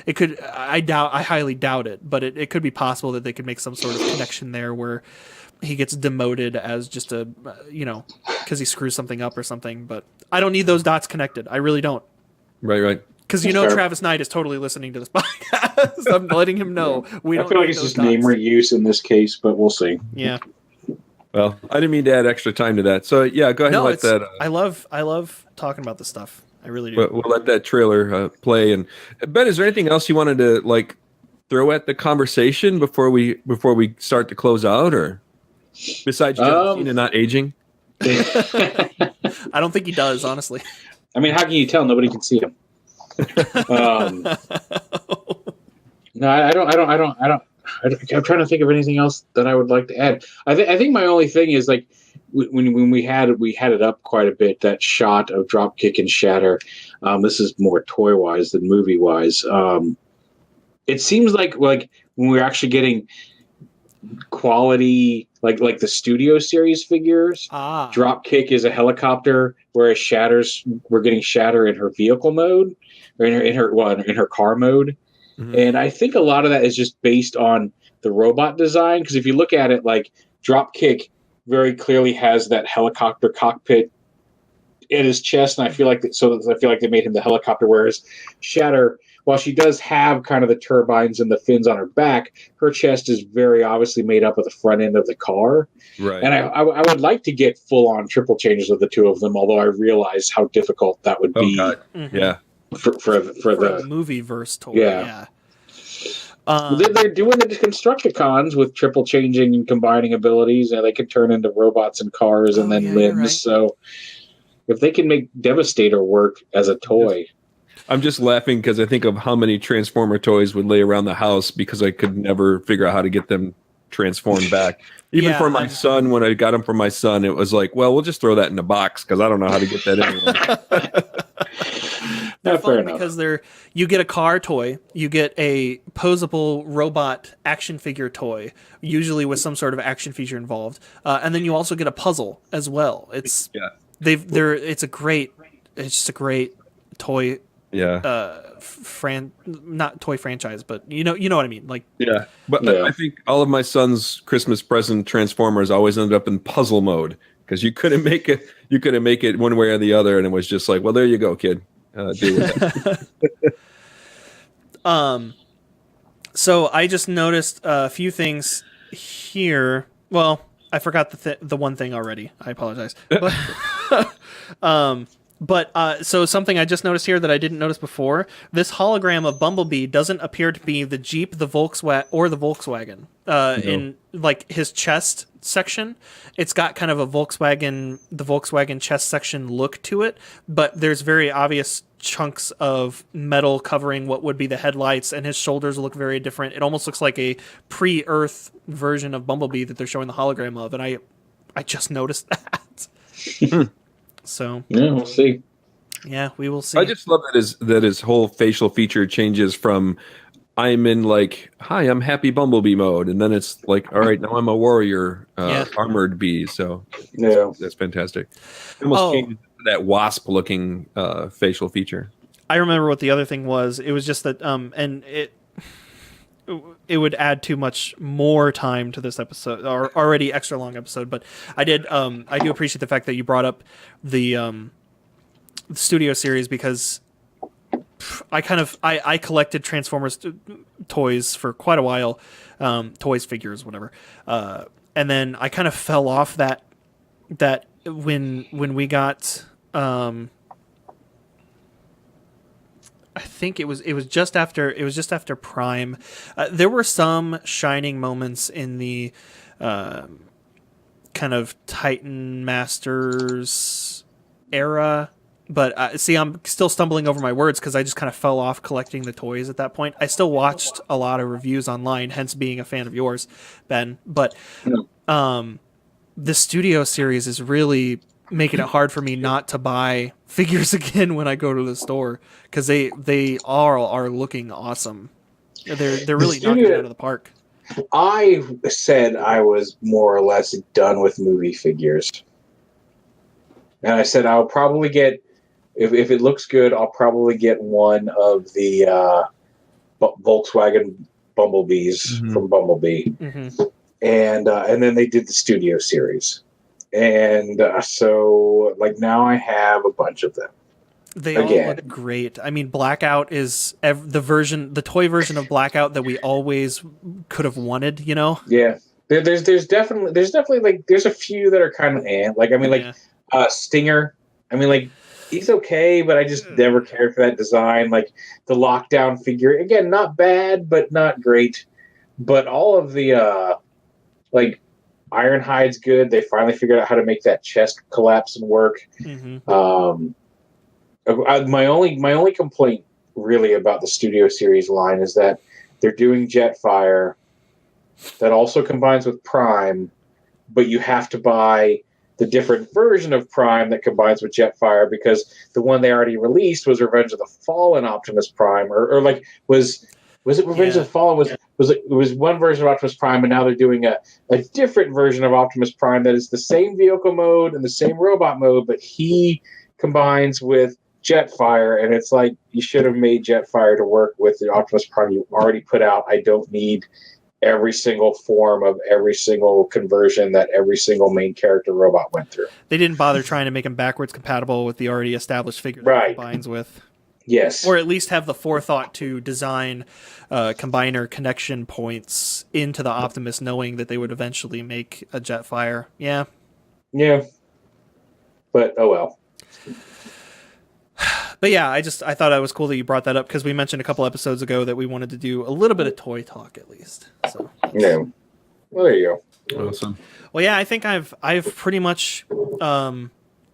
It could. I highly doubt it, but it could be possible that they could make some sort of connection there where he gets demoted as just a, because he screws something up or something. But I don't need those dots connected. I really don't. Right. Because Travis Knight is totally listening to this podcast. I'm letting him know. I feel like it's just name reuse in this case, but we'll see. Yeah. Well, I didn't mean to add extra time to that. So yeah, go ahead and let that. I love talking about this stuff. I really do. We'll let that trailer play. And Ben, is there anything else you wanted to throw at the conversation before we start to close out, or besides John Cena not aging? I don't think he does, honestly. I mean, how can you tell? Nobody can see him. No, I don't. I'm trying to think of anything else that I would like to add. I think my only thing is like when we had it up quite a bit, that shot of Dropkick and Shatter. This is more toy wise than movie wise. It seems like when we're actually getting quality, like the studio series figures. Dropkick is a helicopter, whereas we're getting Shatter in her vehicle mode, or in her car mode. Mm-hmm. And I think a lot of that is just based on the robot design, because if you look at it, like Dropkick very clearly has that helicopter cockpit in his chest, and I feel like they made him the helicopter, whereas Shatter, while she does have kind of the turbines and the fins on her back, her chest is very obviously made up of the front end of the car. Right. And I would like to get full-on triple changes of the two of them, although I realize how difficult that would be. Mm-hmm. Yeah. For the movie verse toy. Yeah. They're doing the Constructicons with triple changing and combining abilities, and they can turn into robots and cars and then limbs. Right. So if they can make Devastator work as a toy. I'm just laughing because I think of how many Transformer toys would lay around the house because I could never figure out how to get them transformed back. Even for my son, when I got them for my son, it was like, well, we'll just throw that in a box because I don't know how to get that anywhere. They're fun because you get a car toy, you get a posable robot action figure toy, usually with some sort of action feature involved, and then you also get a puzzle as well. It's just a great toy. Not toy franchise, but you know what I mean. I think all of my son's Christmas present Transformers always ended up in puzzle mode because you couldn't make it one way or the other, and it was just like, well, there you go, kid. Deal with that. So I just noticed a few things here. Well, I forgot the one thing already. I apologize. But so something I just noticed here that I didn't notice before: this hologram of Bumblebee doesn't appear to be the Jeep, the Volkswagen. In like his chest section, it's got kind of the Volkswagen chest section look to it, but there's very obvious chunks of metal covering what would be the headlights, and his shoulders look very different. It almost looks like a pre-Earth version of Bumblebee that they're showing the hologram of, and I just noticed that. So yeah, we'll see. Yeah, we will see. I just love that his whole facial feature changes from I'm in like, hi, I'm happy Bumblebee mode, and then it's like, all right, now I'm a warrior, armored bee. So that's fantastic. It almost changes to that wasp looking facial feature. I remember what the other thing was. It was just that, and it would add too much more time to this episode, or already extra long episode. But I do appreciate the fact that you brought up the studio series, because I collected Transformers toys for quite a while, toys, figures, whatever. And then I kind of fell off that when we got, I think it was just after Prime. There were some shining moments in the kind of Titan Masters era, but see, I'm still stumbling over my words because I just kind of fell off collecting the toys at that point. I still watched a lot of reviews online, hence being a fan of yours, Ben. But the studio series is really making it hard for me not to buy figures again when I go to the store, because they are looking awesome. They're really knocking it out of the park. I said I was more or less done with movie figures, and I said I'll probably get, if it looks good, I'll probably get one of the Volkswagen Bumblebees from Bumblebee, and then they did the studio series. And so, like, now I have a bunch of them. They all look great. I mean, Blackout is the toy version of Blackout that we always could have wanted. You know? Yeah. There's definitely like there's a few that are kind of like, I mean, like Stinger. I mean, like, he's okay, but I just never cared for that design. Like the Lockdown figure, again, not bad, but not great. But all of the like. Ironhide's good. They finally figured out how to make that chest collapse and work. My only complaint really about the studio series line is that they're doing Jetfire that also combines with Prime, but you have to buy the different version of Prime that combines with Jetfire, because the one they already released was Revenge of the Fallen Optimus Prime, or like was it Revenge of the Fallen? It was one version of Optimus Prime, and now they're doing a different version of Optimus Prime that is the same vehicle mode and the same robot mode, but he combines with Jetfire, and it's like, you should have made Jetfire to work with the Optimus Prime you already put out. I don't need every single form of every single conversion that every single main character robot went through. They didn't bother trying to make him backwards compatible with the already established figure that he combines with. Yes. Or at least have the forethought to design combiner connection points into the Optimus, knowing that they would eventually make a Jetfire. Yeah. Yeah. But, oh well. But yeah, I thought it was cool that you brought that up, because we mentioned a couple episodes ago that we wanted to do a little bit of toy talk at least. So. Yeah. Well, there you go. Awesome. Well, yeah, I think I've pretty much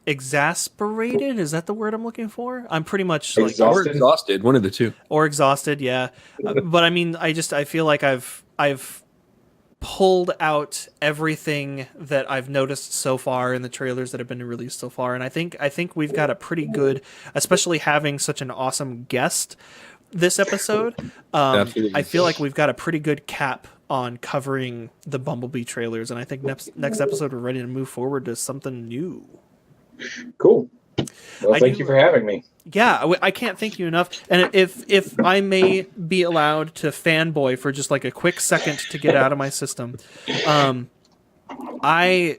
exasperated. Is that the word I'm looking for? I'm pretty much exhausted. One of the two. Or exhausted, yeah. But I mean, I feel like I've pulled out everything that I've noticed so far in the trailers that have been released so far, and I think we've got a pretty good, especially having such an awesome guest this episode. I feel like we've got a pretty good cap on covering the Bumblebee trailers, and I think next episode we're ready to move forward to something new. Cool. Well, thank you for having me. Yeah, I can't thank you enough. And if I may be allowed to fanboy for just like a quick second to get out of my system, I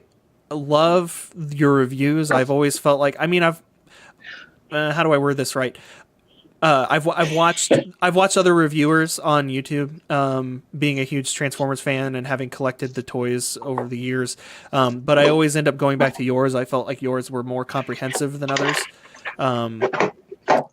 love your reviews. I've always felt like, I mean, how do I word this right? I've watched other reviewers on YouTube, being a huge Transformers fan and having collected the toys over the years. But I always end up going back to yours. I felt like yours were more comprehensive than others.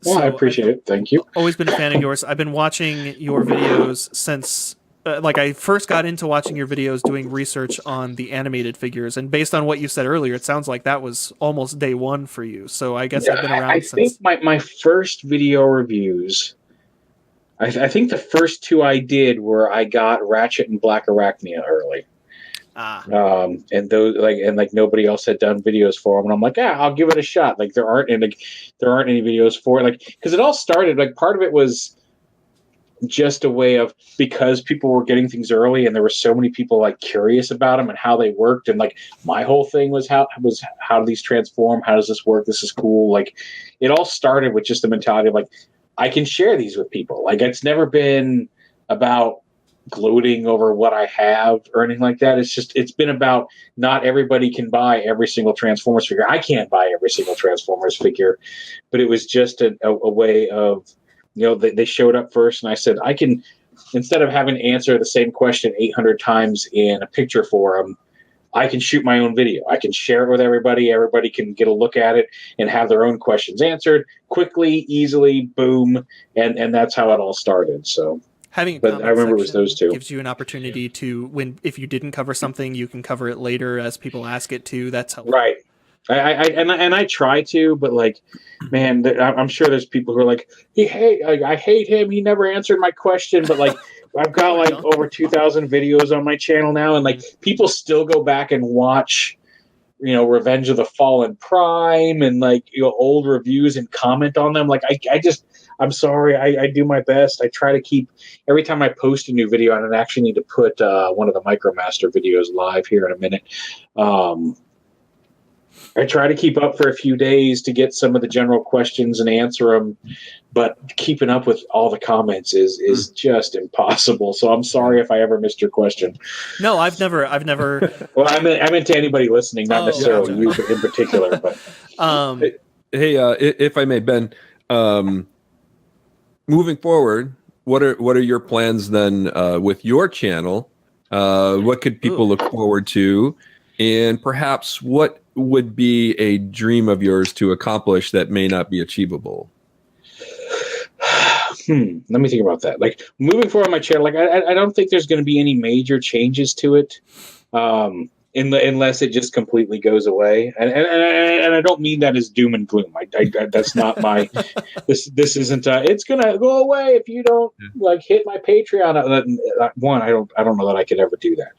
Well, I appreciate it. Thank you. Always been a fan of yours. I've been watching your videos since, I first got into watching your videos doing research on the animated figures. And based on what you said earlier, it sounds like that was almost day one for you. So I guess I've been around since. I think my first video reviews, I think the first two I did were I got Ratchet and Black Arachnia early. And those like nobody else had done videos for them, and I'm like, yeah, I'll give it a shot. Like there aren't any videos for it, like because it all started like part of it was just a way of because people were getting things early, and there were so many people like curious about them and how they worked, and like my whole thing was how do these transform? How does this work? This is cool. Like it all started with just the mentality of like I can share these with people. Like it's never been about gloating over what I have or anything like that. It's been about not everybody can buy every single Transformers figure. I can't buy every single Transformers figure, but it was just a way of, they showed up first and I said, I can, instead of having to answer the same question 800 times in a picture forum, I can shoot my own video. I can share it with everybody. Everybody can get a look at it and have their own questions answered quickly, easily, boom. And that's how it all started. So having a but I remember it was those two. Gives you an opportunity to if you didn't cover something, you can cover it later as people ask it too. That's helpful. Right. I try to, but like, man, I'm sure there's people who are like, I hate him. He never answered my question. But like, I've got like over 2,000 videos on my channel now, and like people still go back and watch, Revenge of the Fallen Prime and like old reviews and comment on them. Like I'm sorry. I do my best. I try to keep every time I post a new video, and I actually need to put one of the Micromaster videos live here in a minute. I try to keep up for a few days to get some of the general questions and answer them, but keeping up with all the comments is just impossible. So I'm sorry if I ever missed your question. No, I've never. Well, I meant to anybody listening, not necessarily you in particular. But hey, if I may, Ben, moving forward, what are your plans then with your channel? What could people look forward to, and perhaps what would be a dream of yours to accomplish that may not be achievable? Let me think about that. Like moving forward on my channel, like I don't think there's going to be any major changes to it, unless it just completely goes away. And I don't mean that as doom and gloom. I that's not my. This isn't. It's going to go away if you don't like hit my Patreon. One, I don't know that I could ever do that.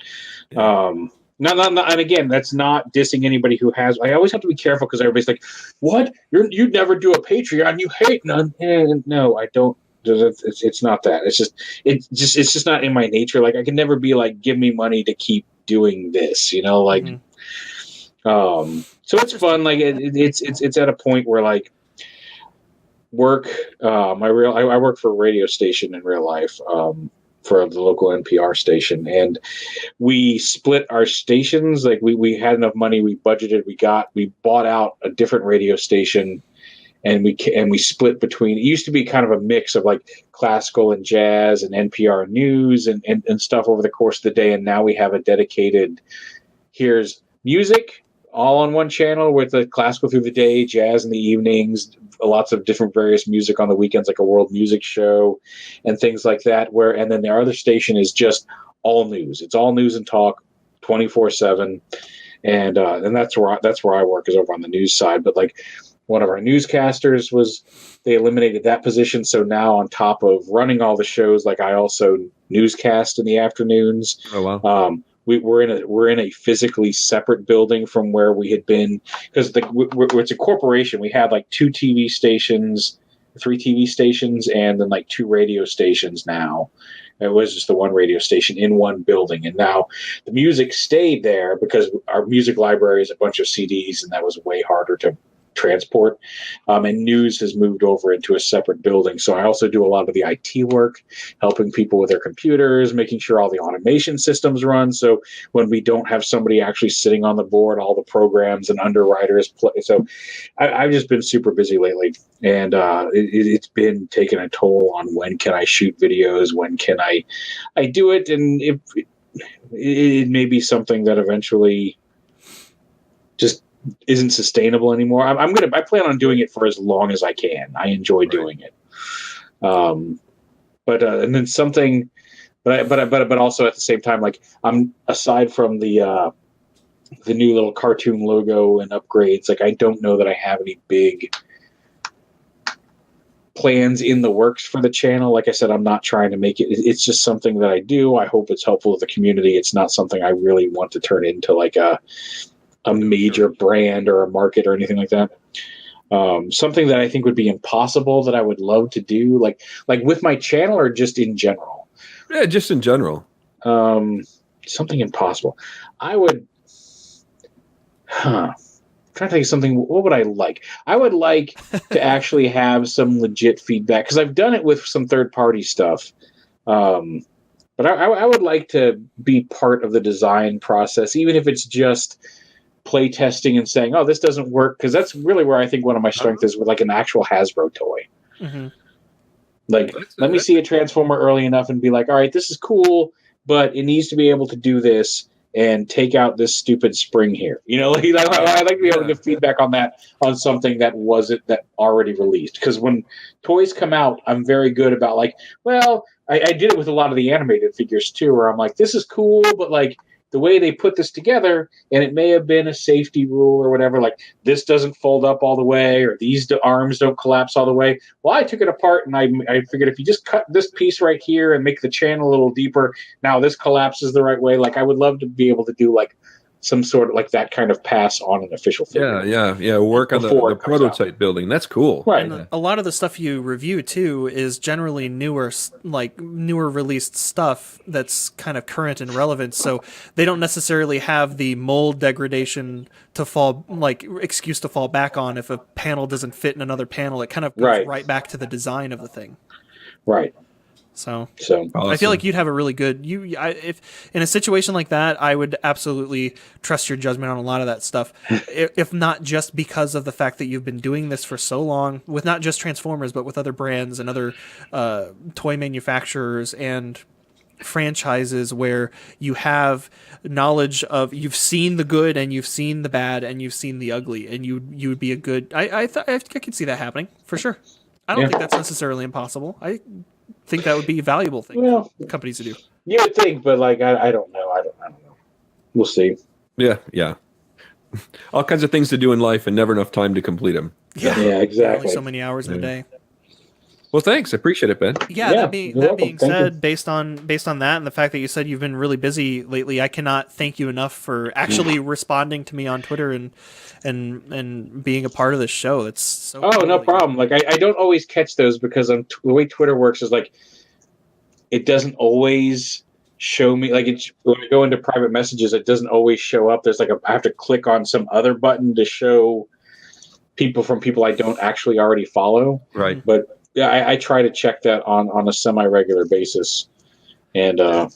Yeah. Not, and again, that's not dissing anybody who has. I always have to be careful because everybody's like, "What? You'd never do a Patreon? You hate none?" No, I don't. It's not that. It's just not in my nature. Like I can never be like, "Give me money to keep doing this," Like, so it's fun. Like it's at a point where like work. I work for a radio station in real life. For the local NPR station, and we split our stations. Like we had enough money, we budgeted, we bought out a different radio station, and we split between. It used to be kind of a mix of like classical and jazz and NPR news and stuff over the course of the day, and now we have a dedicated. Here's music all on one channel with the classical through the day, jazz in the evenings, lots of different various music on the weekends, like a world music show and things like that. And then their other station is just all news. It's all news and talk 24/7. And that's where I work, is over on the news side. But like one of our newscasters they eliminated that position. So now on top of running all the shows, like I also newscast in the afternoons. Oh, wow. We're in a physically separate building from where we had been, because it's a corporation. We had like 3 TV stations, and then like 2 radio stations now. It was just the one radio station in one building. And now the music stayed there because our music library is a bunch of CDs, and that was way harder to transport. And news has moved over into a separate building. So I also do a lot of the IT work, helping people with their computers, making sure all the automation systems run. So when we don't have somebody actually sitting on the board, all the programs and underwriters play. So I've just been super busy lately, and it's been taking a toll on when can I shoot videos, when can I do it, and it may be something that eventually just isn't sustainable anymore. I plan on doing it for as long as I can. I enjoy doing it. But and then something, but also at the same time, like I'm aside from the new little cartoon logo and upgrades, like I don't know that I have any big plans in the works for the channel. Like I said, I'm not trying to make it. It's just something that I do. I hope it's helpful to the community. It's not something I really want to turn into like a major brand or a market or anything like that. Something that I think would be impossible that I would love to do, like with my channel or just in general. Yeah, just in general. Something impossible. I would. I'm trying to think of something. What would I like? I would like to actually have some legit feedback, because I've done it with some third-party stuff. But I would like to be part of the design process, even if it's just play testing and saying, "Oh, this doesn't work," because that's really where I think one of my strengths is with like an actual Hasbro toy. Mm-hmm. Like, let me see a Transformer early enough and be like, "All right, this is cool, but it needs to be able to do this and take out this stupid spring here." You know, like, I like to be able to give feedback on that, on something that wasn't that already released. Because when toys come out, I'm very good about like, well, I did it with a lot of the animated figures too, where I'm like, this is cool, but like the way they put this together, and it may have been a safety rule or whatever, like this doesn't fold up all the way, or these arms don't collapse all the way. Well, I took it apart and I figured if you just cut this piece right here and make the channel a little deeper, now this collapses the right way. Like I would love to be able to do like some sort of like that kind of pass on an official figure. Yeah. Work on the prototype building. That's cool. Right. And a lot of the stuff you review too is generally newer released stuff that's kind of current and relevant. So they don't necessarily have the mold degradation to excuse to fall back on if a panel doesn't fit in another panel. It kind of goes right back to the design of the thing. Right. So awesome. I feel like you'd have a really good if in a situation like that, I would absolutely trust your judgment on a lot of that stuff. If not just because of the fact that you've been doing this for so long with not just Transformers, but with other brands and other toy manufacturers and franchises where you have knowledge of, you've seen the good and you've seen the bad and you've seen the ugly, and you would be a good. I could see that happening for sure. I don't think that's necessarily impossible. I think that would be a valuable thing for companies to do. You would think, but like I don't know. I don't know. We'll see. Yeah. All kinds of things to do in life and never enough time to complete them. Yeah, exactly. Only so many hours in a day. Well, thanks. I appreciate it, Ben. That being said, based on that and the fact that you said you've been really busy lately, I cannot thank you enough for actually responding to me on Twitter and being a part of this show. It's so no problem. Like I don't always catch those because the way Twitter works is like it doesn't always show me, like when I go into private messages, it doesn't always show up. There's like I have to click on some other button to show people I don't actually already follow. Right. But yeah, I try to check that on a semi-regular basis, and I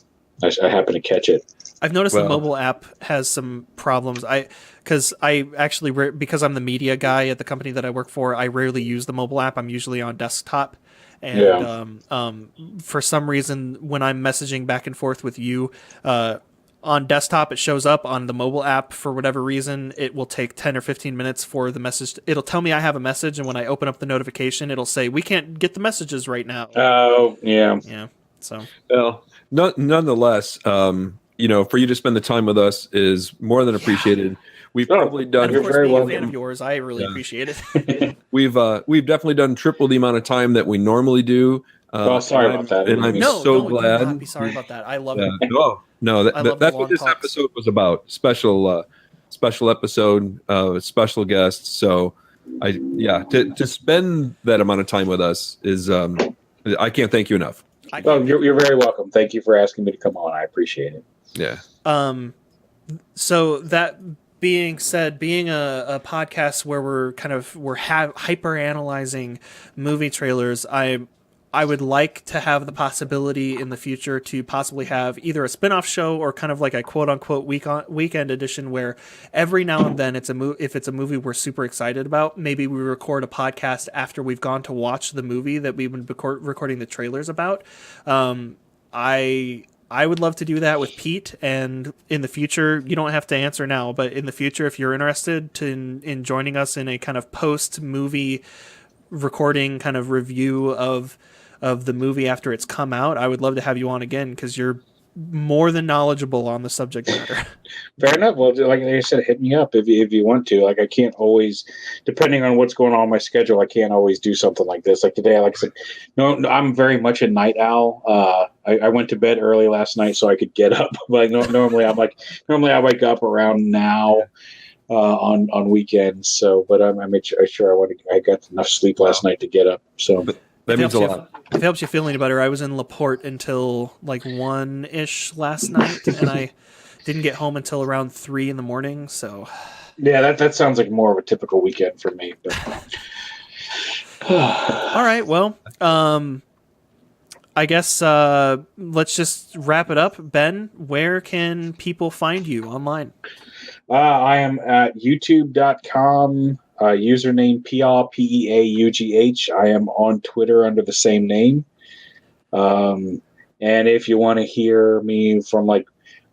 happen to catch it. I've noticed the mobile app has some problems. Because I'm the media guy at the company that I work for, I rarely use the mobile app. I'm usually on desktop. And for some reason, when I'm messaging back and forth with you, on desktop, it shows up. On the mobile app, for whatever reason, it will take 10 or 15 minutes for the message. It'll tell me I have a message, and when I open up the notification, it'll say, "We can't get the messages right now." Oh, yeah. Yeah. So. Well, nonetheless, for you to spend the time with us is more than appreciated. We've probably done. Of course, being a fan of yours, I really appreciate it. We've definitely done triple the amount of time that we normally do. Sorry about that. And I'm glad. Do not be sorry about that. I love it. No, that's what this episode was about. Special episode, special guest. So, to spend that amount of time with us is I can't thank you enough. You're very welcome. Thank you for asking me to come on. I appreciate it. Yeah. So that being said, being a podcast where we're hyper analyzing movie trailers, I would like to have the possibility in the future to possibly have either a spin-off show or kind of like a quote unquote weekend edition where every now and then if it's a movie we're super excited about, maybe we record a podcast after we've gone to watch the movie that we've been recording the trailers about. I would love to do that with Pete, and in the future, you don't have to answer now, but in the future, if you're interested in joining us in a kind of post-movie recording kind of review of the movie after it's come out, I would love to have you on again because you're more than knowledgeable on the subject matter. Fair enough. Well, like I said, hit me up if you want to. Like, I can't always, depending on what's going on in my schedule, I can't always do something like this. Like today, like I said, no, I'm very much a night owl. I went to bed early last night so I could get up. But normally I wake up around now on weekends. So, but I made sure I got enough sleep last night to get up. So that means a lot. If it helps you feel any better, I was in LaPorte until like 1-ish last night, and I didn't get home until around 3 a.m. So, yeah, that sounds like more of a typical weekend for me. But all right, well, I guess let's just wrap it up. Ben, where can people find you online? I am at youtube.com. Username Peaugh, Peaugh. I am on Twitter under the same name. And if you want to hear me from like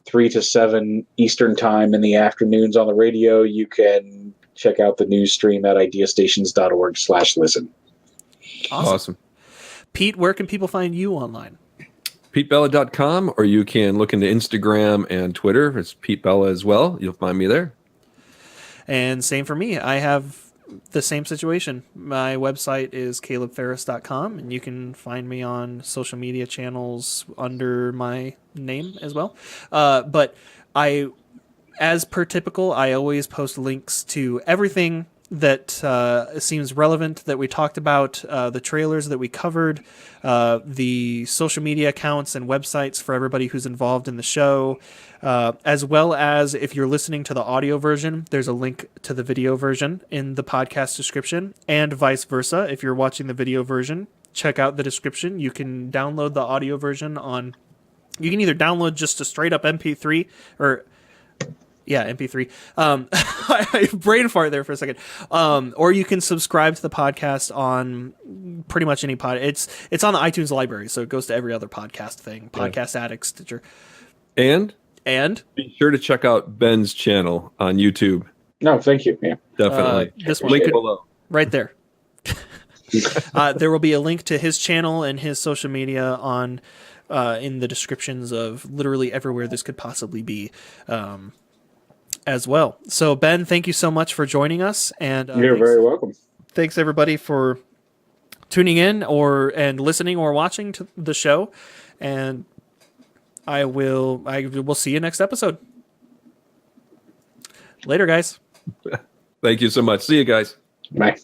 3 to 7 Eastern time in the afternoons on the radio, you can check out the news stream at ideastations.org/listen. Awesome. Pete, where can people find you online? PeteBella.com, or you can look into Instagram and Twitter. It's Pete Bella as well. You'll find me there. And same for me. I have the same situation. My website is calebferris.com, and you can find me on social media channels under my name as well. But as per typical, I always post links to everything that seems relevant that we talked about, the trailers that we covered, the social media accounts and websites for everybody who's involved in the show, as well as if you're listening to the audio version, there's a link to the video version in the podcast description, and vice versa. If you're watching the video version, check out the description. You can download the audio version you can either download just a straight up MP3 or MP3. I brain fart there for a second. Or you can subscribe to the podcast on pretty much any pod. It's on the iTunes library, so it goes to every other podcast thing. Podcast Addict, Stitcher. And be sure to check out Ben's channel on YouTube. No, thank you. Yeah, definitely. This one, link below, right there. There will be a link to his channel and his social media on in the descriptions of literally everywhere this could possibly be. As well. So Ben, thank you so much for joining us, and you're very welcome. Thanks everybody for tuning in and listening or watching to the show, and I will see you next episode. Later, guys. Thank you so much. See you guys. Bye.